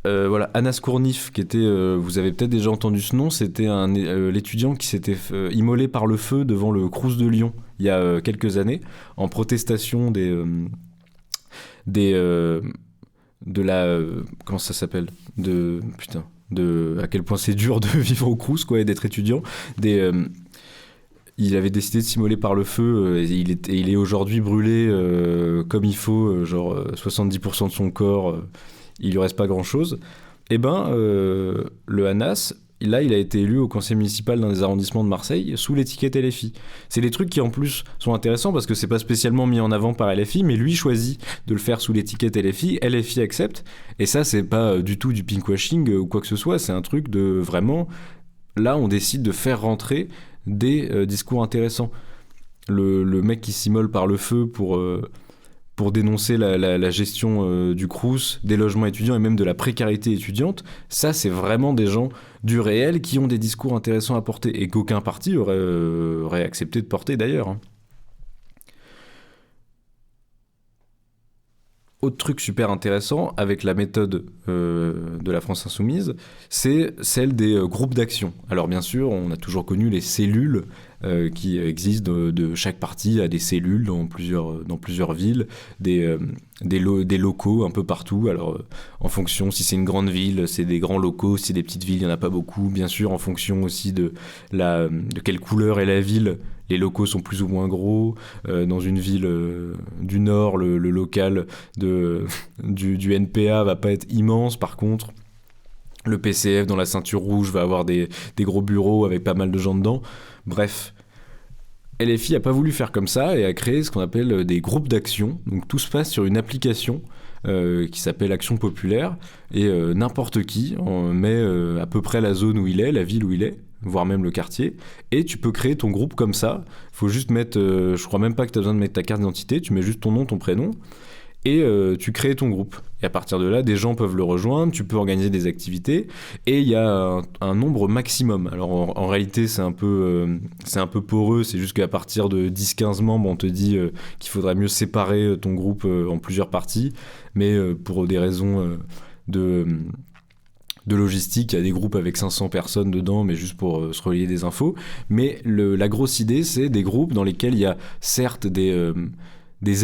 voilà, Anas Kournif, qui était, vous avez peut-être déjà entendu ce nom, c'était l'étudiant qui s'était immolé par le feu devant le Crous de Lyon il y a quelques années, en protestation de la comment ça s'appelle, à quel point c'est dur de vivre au Crous, quoi, et d'être étudiant. Il avait décidé de s'immoler par le feu, et il est aujourd'hui brûlé comme il faut, genre 70% de son corps. Il lui reste pas grand chose. Et ben, le Anas, là, il a été élu au conseil municipal d'un des arrondissements de Marseille sous l'étiquette LFI. C'est des trucs qui en plus sont intéressants parce que c'est pas spécialement mis en avant par LFI, mais lui choisit de le faire sous l'étiquette LFI. LFI accepte, et ça, c'est pas du tout du pinkwashing ou quoi que ce soit. C'est un truc de vraiment. Là, on décide de faire rentrer des discours intéressants. Le mec qui s'immole par le feu pour dénoncer la gestion du Crous, des logements étudiants et même de la précarité étudiante, ça, c'est vraiment des gens du réel qui ont des discours intéressants à porter et qu'aucun parti aurait accepté de porter d'ailleurs. Autre truc super intéressant avec la méthode de la France Insoumise, c'est celle des groupes d'action. Alors bien sûr, on a toujours connu les cellules qui existent de chaque parti, à des cellules dans plusieurs villes, des locaux un peu partout. Alors en fonction, si c'est une grande ville, c'est des grands locaux, si c'est des petites villes, il n'y en a pas beaucoup. Bien sûr, en fonction aussi de quelle couleur est la ville, les locaux sont plus ou moins gros. Dans une ville du Nord, le local du NPA va pas être immense. Par contre, le PCF dans la ceinture rouge va avoir des gros bureaux avec pas mal de gens dedans. Bref, LFI a pas voulu faire comme ça et a créé ce qu'on appelle des groupes d'action. Donc tout se passe sur une application qui s'appelle Action Populaire, et n'importe qui met à peu près la zone où il est, la ville où il est, voire même le quartier, et tu peux créer ton groupe comme ça. Faut juste mettre, je crois même pas que tu as besoin de mettre ta carte d'identité, tu mets juste ton nom, ton prénom, et tu crées ton groupe. Et à partir de là, des gens peuvent le rejoindre, tu peux organiser des activités, et il y a un nombre maximum. Alors en réalité, c'est un peu poreux, c'est juste qu'à partir de 10-15 membres, on te dit qu'il faudrait mieux séparer ton groupe en plusieurs parties, mais pour des raisons de logistique, il y a des groupes avec 500 personnes dedans, mais juste pour se relayer des infos. Mais la grosse idée, c'est des groupes dans lesquels il y a certes des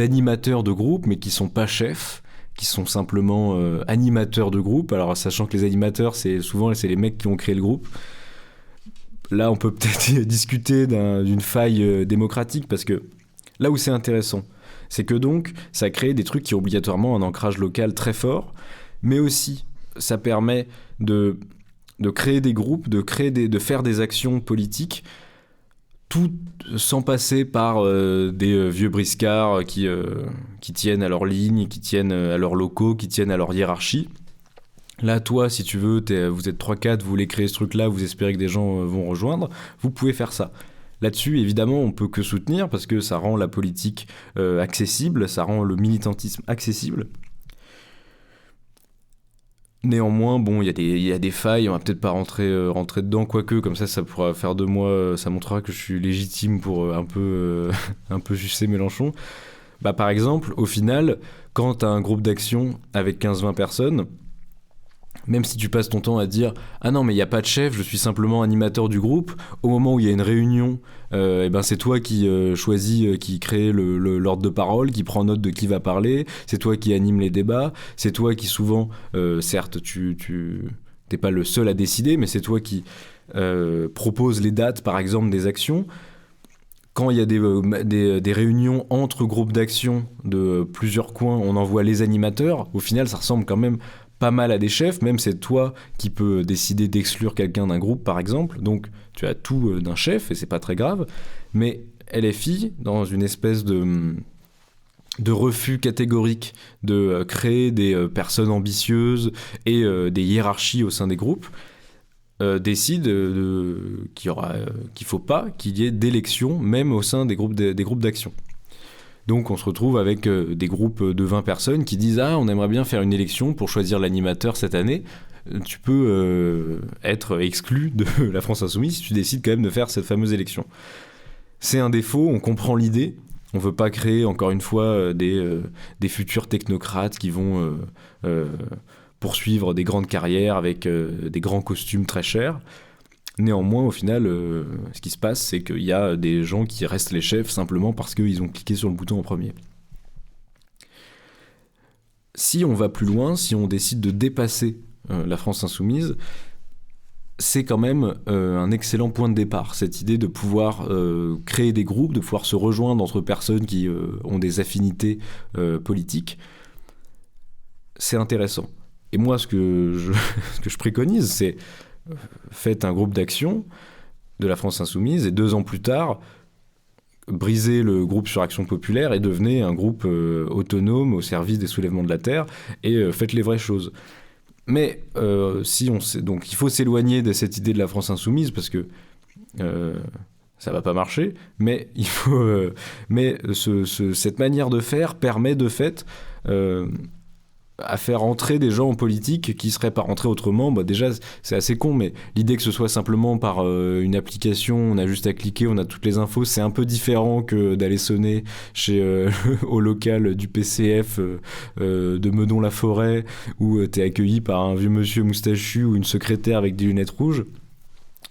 animateurs de groupe, mais qui sont pas chefs, qui sont simplement animateurs de groupe. Alors, sachant que les animateurs, souvent c'est les mecs qui ont créé le groupe. Là, on peut peut-être discuter d'une faille démocratique, parce que là où c'est intéressant, c'est que donc, ça crée des trucs qui ont obligatoirement un ancrage local très fort, mais aussi, ça permet de créer des groupes, de faire des actions politiques, tout sans passer par des vieux briscards qui tiennent à leur ligne, qui tiennent à leurs locaux, qui tiennent à leur hiérarchie. Là, toi, si tu veux, vous êtes 3-4, vous voulez créer ce truc-là, vous espérez que des gens vont rejoindre, vous pouvez faire ça. Là-dessus, évidemment, on peut que soutenir, parce que ça rend la politique accessible, ça rend le militantisme accessible. Néanmoins, bon, il y a des failles, on va peut-être pas rentrer dedans, quoique, comme ça pourra faire de moi, ça montrera que je suis légitime pour un peu sucer Mélenchon. Bah, par exemple, au final, quand t'as un groupe d'action avec 15-20 personnes, même si tu passes ton temps à dire « Ah non, mais il n'y a pas de chef, je suis simplement animateur du groupe », au moment où il y a une réunion, et ben c'est toi qui choisis, qui crée l'ordre de parole, qui prend note de qui va parler, c'est toi qui anime les débats, c'est toi qui souvent, certes, tu t'es pas le seul à décider, mais c'est toi qui propose les dates, par exemple, des actions. Quand il y a des réunions entre groupes d'action de plusieurs coins, on envoie les animateurs. Au final, ça ressemble quand même pas mal à des chefs, même c'est toi qui peux décider d'exclure quelqu'un d'un groupe, par exemple. Donc, tu as tout d'un chef, et c'est pas très grave. Mais LFI, dans une espèce de refus catégorique de créer des personnes ambitieuses et des hiérarchies au sein des groupes, décide qu'il faut pas qu'il y ait d'élections, même au sein des groupes d'action. Donc on se retrouve avec des groupes de 20 personnes qui disent « Ah, on aimerait bien faire une élection pour choisir l'animateur cette année. Tu peux être exclu de la France Insoumise si tu décides quand même de faire cette fameuse élection. » C'est un défaut, on comprend l'idée. On veut pas créer, encore une fois, des futurs technocrates qui vont poursuivre des grandes carrières avec des grands costumes très chers. Néanmoins, au final, ce qui se passe, c'est qu'il y a des gens qui restent les chefs simplement parce qu'ils ont cliqué sur le bouton en premier. Si on va plus loin, si on décide de dépasser la France Insoumise, c'est quand même un excellent point de départ, cette idée de pouvoir créer des groupes, de pouvoir se rejoindre entre personnes qui ont des affinités politiques. C'est intéressant. Et moi, ce que je préconise, c'est faites un groupe d'action de la France Insoumise et 2 ans plus tard, brisez le groupe sur Action Populaire et devenez un groupe autonome au service des soulèvements de la Terre et faites les vraies choses. Mais donc il faut s'éloigner de cette idée de la France Insoumise parce que ça va pas marcher, mais cette manière de faire permet de fait à faire entrer des gens en politique qui seraient pas rentrés autrement. Déjà, c'est assez con, mais l'idée que ce soit simplement par une application, on a juste à cliquer, on a toutes les infos, c'est un peu différent que d'aller sonner au local du PCF de Meudon-la-Forêt, où t'es accueilli par un vieux monsieur moustachu ou une secrétaire avec des lunettes rouges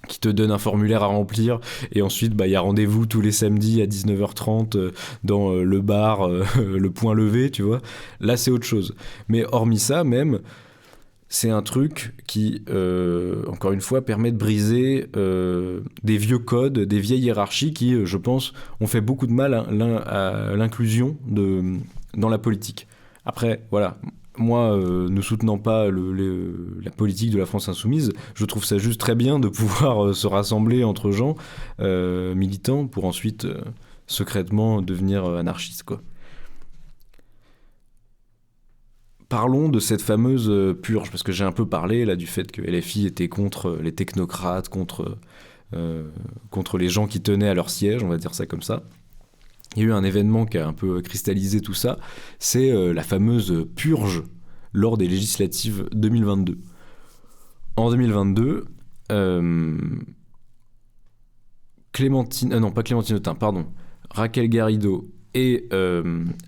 qui te donne un formulaire à remplir et ensuite il y a rendez-vous tous les samedis à 19h30 dans le bar le point levé, tu vois. Là c'est autre chose, mais hormis ça même, c'est un truc qui encore une fois permet de briser des vieux codes, des vieilles hiérarchies qui je pense ont fait beaucoup de mal à l'inclusion dans la politique. Après voilà, moi, ne soutenant pas la politique de la France Insoumise, je trouve ça juste très bien de pouvoir se rassembler entre gens militants pour ensuite secrètement devenir anarchistes, quoi. Parlons de cette fameuse purge, parce que j'ai un peu parlé là du fait que LFI était contre les technocrates, contre les gens qui tenaient à leur siège, on va dire ça comme ça. Il y a eu un événement qui a un peu cristallisé tout ça, c'est la fameuse purge lors des législatives 2022. En 2022, Raquel Garrido et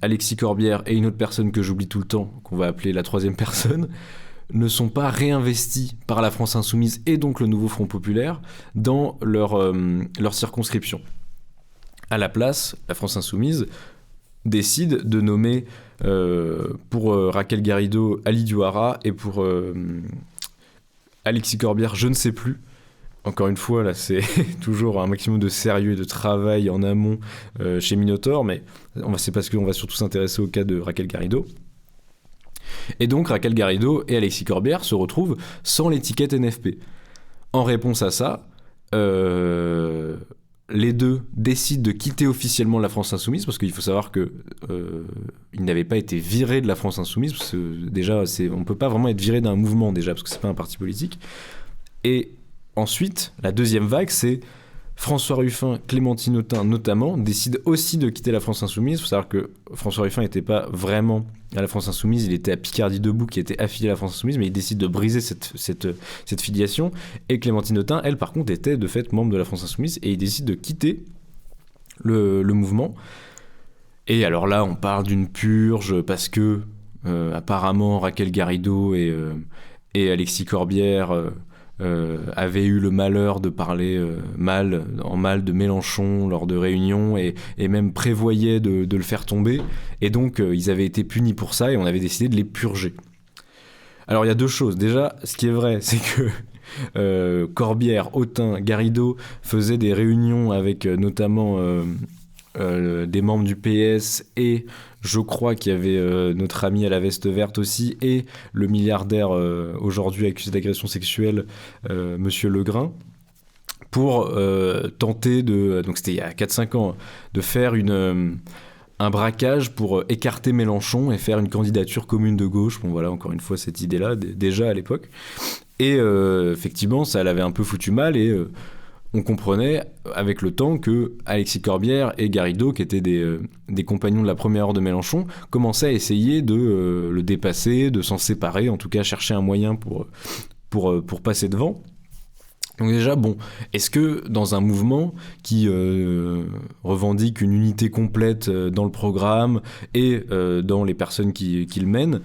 Alexis Corbière et une autre personne que j'oublie tout le temps, qu'on va appeler la troisième personne, ne sont pas réinvestis par la France Insoumise et donc le nouveau Front Populaire dans leur circonscription. À la place, la France Insoumise décide de nommer pour Raquel Garrido Ali Diouara et pour Alexis Corbière, je ne sais plus. Encore une fois, là, c'est toujours un maximum de sérieux et de travail en amont chez Minotaur, mais c'est parce qu'on va surtout s'intéresser au cas de Raquel Garrido. Et donc, Raquel Garrido et Alexis Corbière se retrouvent sans l'étiquette NFP. En réponse à ça, les deux décident de quitter officiellement la France Insoumise, parce qu'il faut savoir qu'ils n'avaient pas été virés de la France Insoumise, parce que déjà, on ne peut pas vraiment être viré d'un mouvement, déjà, parce que ce n'est pas un parti politique. Et ensuite, la deuxième vague, c'est François Ruffin, Clémentine Autain notamment, décident aussi de quitter la France Insoumise. Il faut savoir que François Ruffin n'était pas vraiment à la France Insoumise, il était à Picardie Debout qui était affilié à la France Insoumise, mais il décide de briser cette filiation. Et Clémentine Autain, elle par contre, était de fait membre de la France Insoumise et il décide de quitter le mouvement. Et alors là, on parle d'une purge parce que apparemment Raquel Garrido et Alexis Corbière avaient eu le malheur de parler mal de Mélenchon lors de réunions et même prévoyaient de le faire tomber. Et donc, ils avaient été punis pour ça et on avait décidé de les purger. Alors, il y a deux choses. Déjà, ce qui est vrai, c'est que Corbière, Autain, Garrido faisaient des réunions avec notamment des membres du PS et je crois qu'il y avait notre ami à la veste verte aussi et le milliardaire aujourd'hui accusé d'agression sexuelle, Monsieur Legrain, pour tenter donc c'était il y a 4-5 ans, de faire un braquage pour écarter Mélenchon et faire une candidature commune de gauche. Bon voilà, encore une fois, cette idée-là, déjà à l'époque. Et effectivement, ça l'avait un peu foutu mal et on comprenait avec le temps que Alexis Corbière et Garrido, qui étaient des compagnons de la première heure de Mélenchon, commençaient à essayer de le dépasser, de s'en séparer, en tout cas chercher un moyen pour passer devant. Donc déjà, bon, est-ce que dans un mouvement qui revendique une unité complète dans le programme et dans les personnes qui le mènent,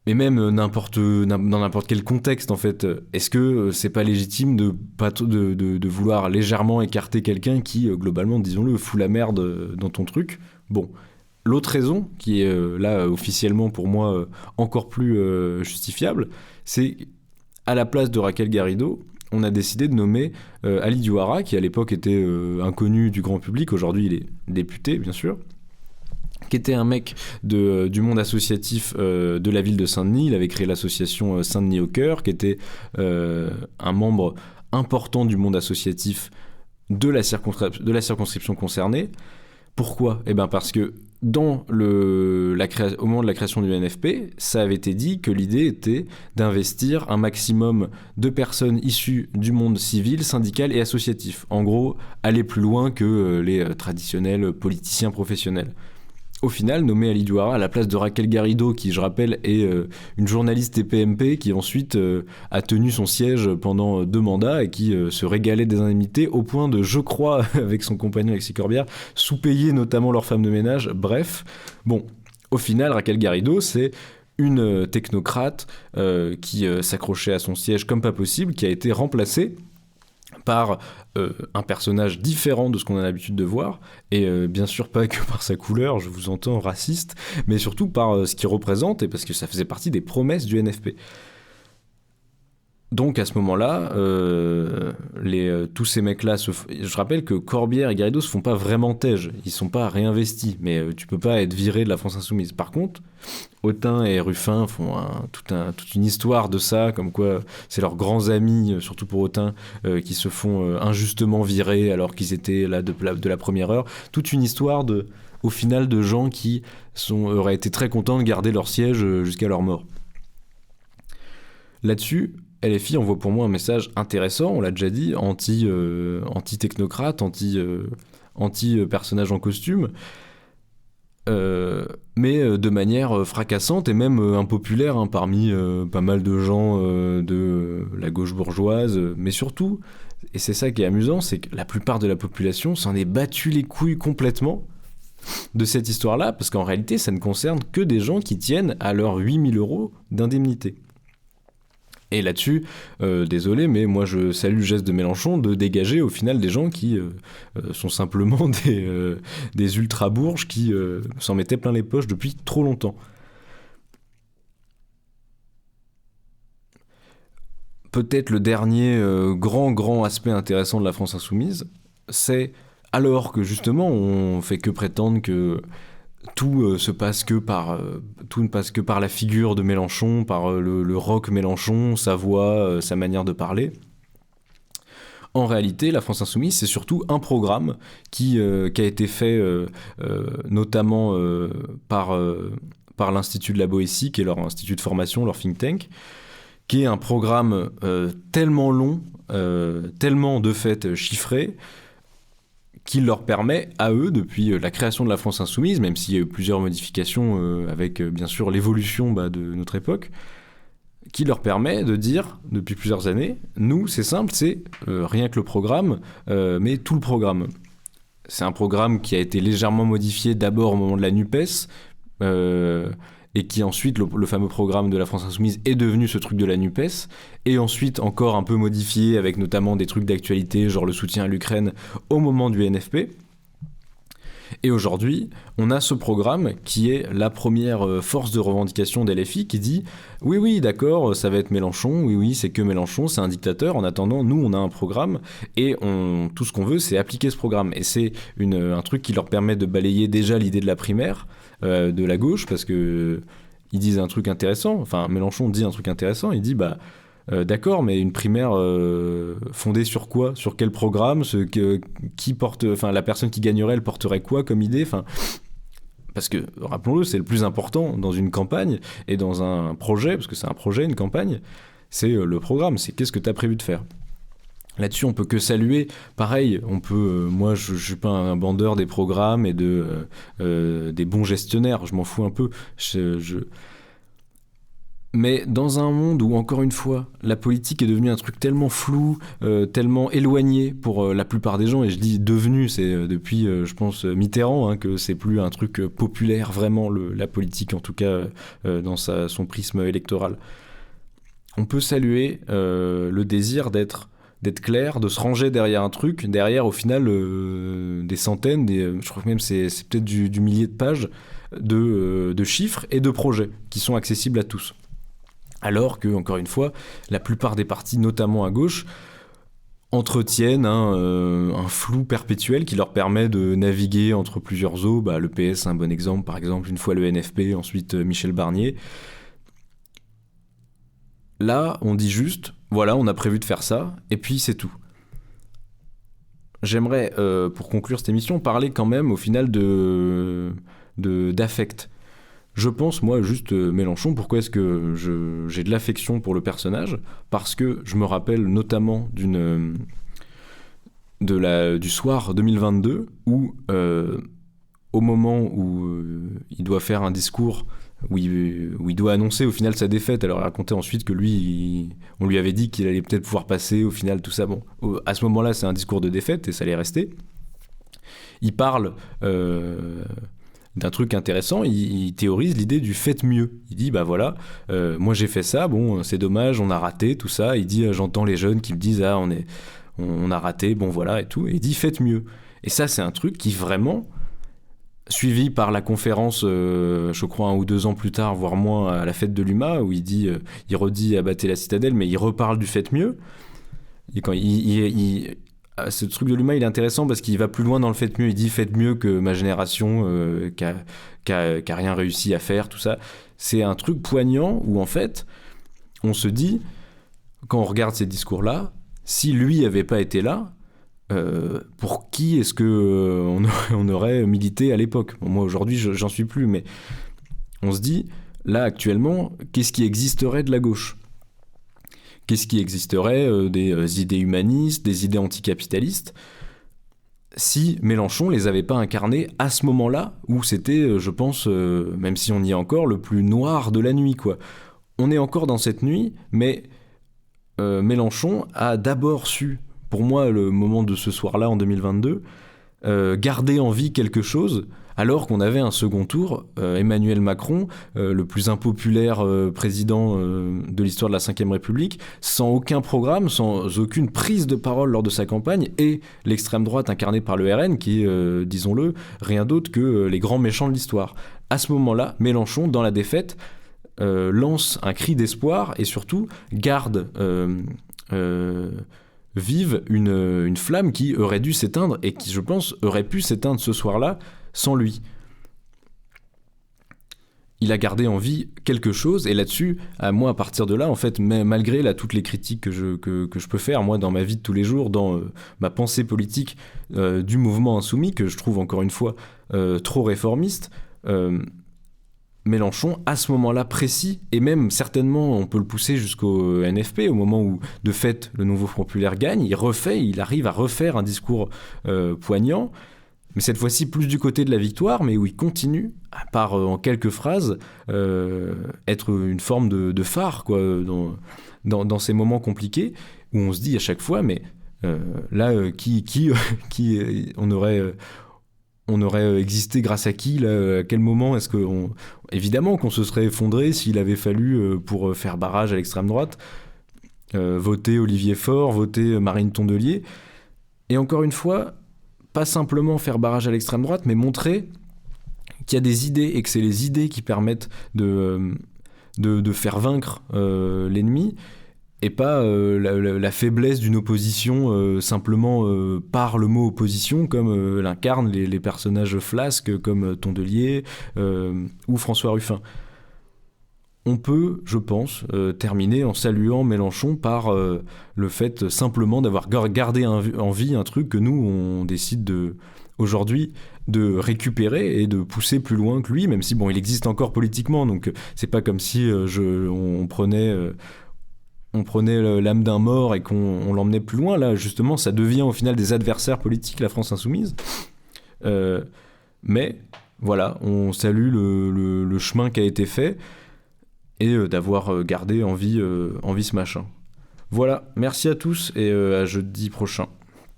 mais même dans n'importe quel contexte en fait, est-ce que c'est pas légitime de vouloir légèrement écarter quelqu'un qui, globalement, disons-le, fout la merde dans ton truc? Bon, l'autre raison, qui est là officiellement pour moi encore plus justifiable, c'est à la place de Raquel Garrido, on a décidé de nommer Ali Diouara, qui à l'époque était inconnu du grand public, aujourd'hui il est député bien sûr, qui était un mec du monde associatif de la ville de Saint-Denis. Il avait créé l'association Saint-Denis au cœur, qui était un membre important du monde associatif de la circonscription concernée. Pourquoi ? Eh bien parce que au moment de la création du NFP, ça avait été dit que l'idée était d'investir un maximum de personnes issues du monde civil, syndical et associatif. En gros, aller plus loin que les traditionnels politiciens professionnels. Au final, nommer Ali Diouara à la place de Raquel Garrido, qui, je rappelle, est une journaliste TPMP qui ensuite a tenu son siège pendant 2 mandats et qui se régalait des indemnités au point de, je crois, avec son compagnon Alexis Corbière, sous-payer notamment leurs femmes de ménage. Bref, bon, au final, Raquel Garrido, c'est une technocrate qui s'accrochait à son siège comme pas possible, qui a été remplacée par un personnage différent de ce qu'on a l'habitude de voir, et bien sûr pas que par sa couleur, je vous entends raciste, mais surtout par ce qu'il représente, et parce que ça faisait partie des promesses du NFP. Donc à ce moment-là, tous ces mecs-là, je rappelle que Corbière et Garrido se font pas vraiment tège, ils sont pas réinvestis, mais tu peux pas être viré de la France Insoumise. Par contre, Autain et Ruffin font toute une histoire de ça, comme quoi c'est leurs grands amis, surtout pour Autain, qui se font injustement virer alors qu'ils étaient là de la première heure. Toute une histoire au final de gens qui auraient été très contents de garder leur siège jusqu'à leur mort. Là-dessus, LFI envoie pour moi un message intéressant, on l'a déjà dit, anti-technocrate, anti-personnage en costume, mais de manière fracassante et même impopulaire parmi pas mal de gens de la gauche bourgeoise, mais surtout, et c'est ça qui est amusant, c'est que la plupart de la population s'en est battu les couilles complètement de cette histoire-là, parce qu'en réalité, ça ne concerne que des gens qui tiennent à leurs 8 000 € d'indemnité. Et là-dessus, désolé, mais moi je salue le geste de Mélenchon de dégager au final des gens qui sont simplement des ultra-bourges qui s'en mettaient plein les poches depuis trop longtemps. Peut-être le dernier grand aspect intéressant de la France Insoumise, c'est alors que justement on fait que prétendre que tout ne passe que par la figure de Mélenchon, par le rock Mélenchon, sa voix, sa manière de parler. En réalité, la France Insoumise, c'est surtout un programme qui a été fait notamment par l'Institut de la Boétie, qui est leur institut de formation, leur think tank, qui est un programme tellement long, tellement de fait chiffré, qui leur permet à eux, depuis la création de la France Insoumise, même s'il y a eu plusieurs modifications avec bien sûr l'évolution de notre époque, qui leur permet de dire depuis plusieurs années, nous c'est simple, c'est rien que le programme, mais tout le programme. C'est un programme qui a été légèrement modifié d'abord au moment de la NUPES, et qui ensuite, le fameux programme de la France Insoumise est devenu ce truc de la NUPES, et ensuite encore un peu modifié avec notamment des trucs d'actualité, genre le soutien à l'Ukraine au moment du NFP. Et aujourd'hui, on a ce programme qui est la première force de revendication d'LFI qui dit « Oui, d'accord, ça va être Mélenchon, oui, c'est que Mélenchon, c'est un dictateur. En attendant, nous, on a un programme et tout ce qu'on veut, c'est appliquer ce programme. » Et c'est un truc qui leur permet de balayer déjà l'idée de la primaire de la gauche, parce que ils disent un truc intéressant, enfin Mélenchon dit un truc intéressant, il dit d'accord, mais une primaire fondée sur quoi ? Sur quel programme ? Qui porte, la personne qui gagnerait, elle porterait quoi comme idée ? Parce que, rappelons-le, c'est le plus important dans une campagne et dans un projet, parce que c'est un projet, une campagne, c'est le programme, c'est qu'est-ce que tu as prévu de faire. Là-dessus, on peut que saluer. Pareil, on peut. Moi, je suis pas un bandeur des programmes et des bons gestionnaires. Je m'en fous un peu. Mais dans un monde où, encore une fois, la politique est devenue un truc tellement flou, tellement éloigné pour la plupart des gens, et je dis devenu, c'est depuis, je pense, Mitterrand, que c'est plus un truc populaire, vraiment, la politique, en tout cas, dans son prisme électoral. On peut saluer le désir d'être clair, de se ranger derrière un truc, derrière, au final, des centaines, je crois que même c'est peut-être du millier de pages de chiffres et de projets qui sont accessibles à tous. Alors que, encore une fois, la plupart des partis, notamment à gauche, entretiennent un flou perpétuel qui leur permet de naviguer entre plusieurs eaux. Le PS, un bon exemple, par exemple, une fois le NFP, ensuite Michel Barnier. Là, on dit juste, voilà, on a prévu de faire ça, et puis c'est tout. J'aimerais, pour conclure cette émission, parler quand même, au final, d'affect. Je pense, moi, juste Mélenchon, pourquoi est-ce que j'ai de l'affection pour le personnage ? Parce que je me rappelle notamment du soir 2022 où, au moment où il doit faire un discours où il doit annoncer au final sa défaite, alors il racontait ensuite que lui, on lui avait dit qu'il allait peut-être pouvoir passer, au final, tout ça. Bon, à ce moment-là, c'est un discours de défaite et ça allait rester. Il parle... d'un truc intéressant, il théorise l'idée du faites mieux. Il dit, voilà, moi j'ai fait ça, bon, c'est dommage, on a raté, tout ça. Il dit, j'entends les jeunes qui me disent, on a raté, bon voilà, et tout. Et il dit, faites mieux. Et ça, c'est un truc qui vraiment, suivi par la conférence, je crois 1 ou 2 ans plus tard, voire moins, à la fête de l'UMA, où il redit abattez la citadelle, mais il reparle du faites mieux. Et quand ce truc de l'humain, il est intéressant parce qu'il va plus loin dans le faites mieux. Il dit faites mieux que ma génération qui a rien réussi à faire, tout ça. C'est un truc poignant où en fait, on se dit, quand on regarde ces discours-là, si lui avait pas été là, pour qui est-ce que on aurait milité à l'époque ? Bon, moi aujourd'hui, j'en suis plus, mais on se dit, là actuellement, qu'est-ce qui existerait de la gauche ? Qu'est-ce qui existerait des idées humanistes, des idées anticapitalistes, si Mélenchon les avait pas incarnées à ce moment-là, où c'était, je pense, même si on y est encore, le plus noir de la nuit, quoi. On est encore dans cette nuit, mais Mélenchon a d'abord su, pour moi, le moment de ce soir-là, en 2022, garder en vie quelque chose, alors qu'on avait un second tour, Emmanuel Macron, le plus impopulaire président de l'histoire de la Ve République, sans aucun programme, sans aucune prise de parole lors de sa campagne, et l'extrême droite incarnée par le RN, qui est, disons-le, rien d'autre que les grands méchants de l'histoire. À ce moment-là, Mélenchon, dans la défaite, lance un cri d'espoir, et surtout garde vive une flamme qui aurait dû s'éteindre, et qui, je pense, aurait pu s'éteindre ce soir-là, sans lui. Il a gardé en vie quelque chose, et là-dessus, moi, à partir de là, en fait, malgré toutes les critiques que je peux faire, moi, dans ma vie de tous les jours, dans ma pensée politique du mouvement insoumis, que je trouve, encore une fois, trop réformiste, Mélenchon, à ce moment-là précis, et même certainement, on peut le pousser jusqu'au NFP, au moment où, de fait, le Nouveau Front Populaire gagne, il arrive à refaire un discours poignant, mais cette fois-ci plus du côté de la victoire, mais où il continue, par en quelques phrases, être une forme de phare, quoi, dans ces moments compliqués, où on se dit à chaque fois, mais là, on aurait existé grâce à qui, là, à quel moment est-ce que évidemment qu'on se serait effondré s'il avait fallu, pour faire barrage à l'extrême droite, voter Olivier Faure, voter Marine Tondelier, et encore une fois, pas simplement faire barrage à l'extrême droite, mais montrer qu'il y a des idées et que c'est les idées qui permettent de faire vaincre l'ennemi, et pas la faiblesse d'une opposition simplement par le mot opposition, comme l'incarnent les personnages flasques comme Tondelier ou François Ruffin. On peut, je pense, terminer en saluant Mélenchon par le fait simplement d'avoir gardé en vie un truc que nous, on décide aujourd'hui de récupérer et de pousser plus loin que lui, même si, bon, il existe encore politiquement, donc c'est pas comme si on prenait on prenait l'âme d'un mort et qu'on l'emmenait plus loin. Là, justement, ça devient au final des adversaires politiques, la France insoumise. Mais voilà, on salue le chemin qui a été fait et d'avoir gardé en vie ce machin. Voilà, merci à tous et à jeudi prochain.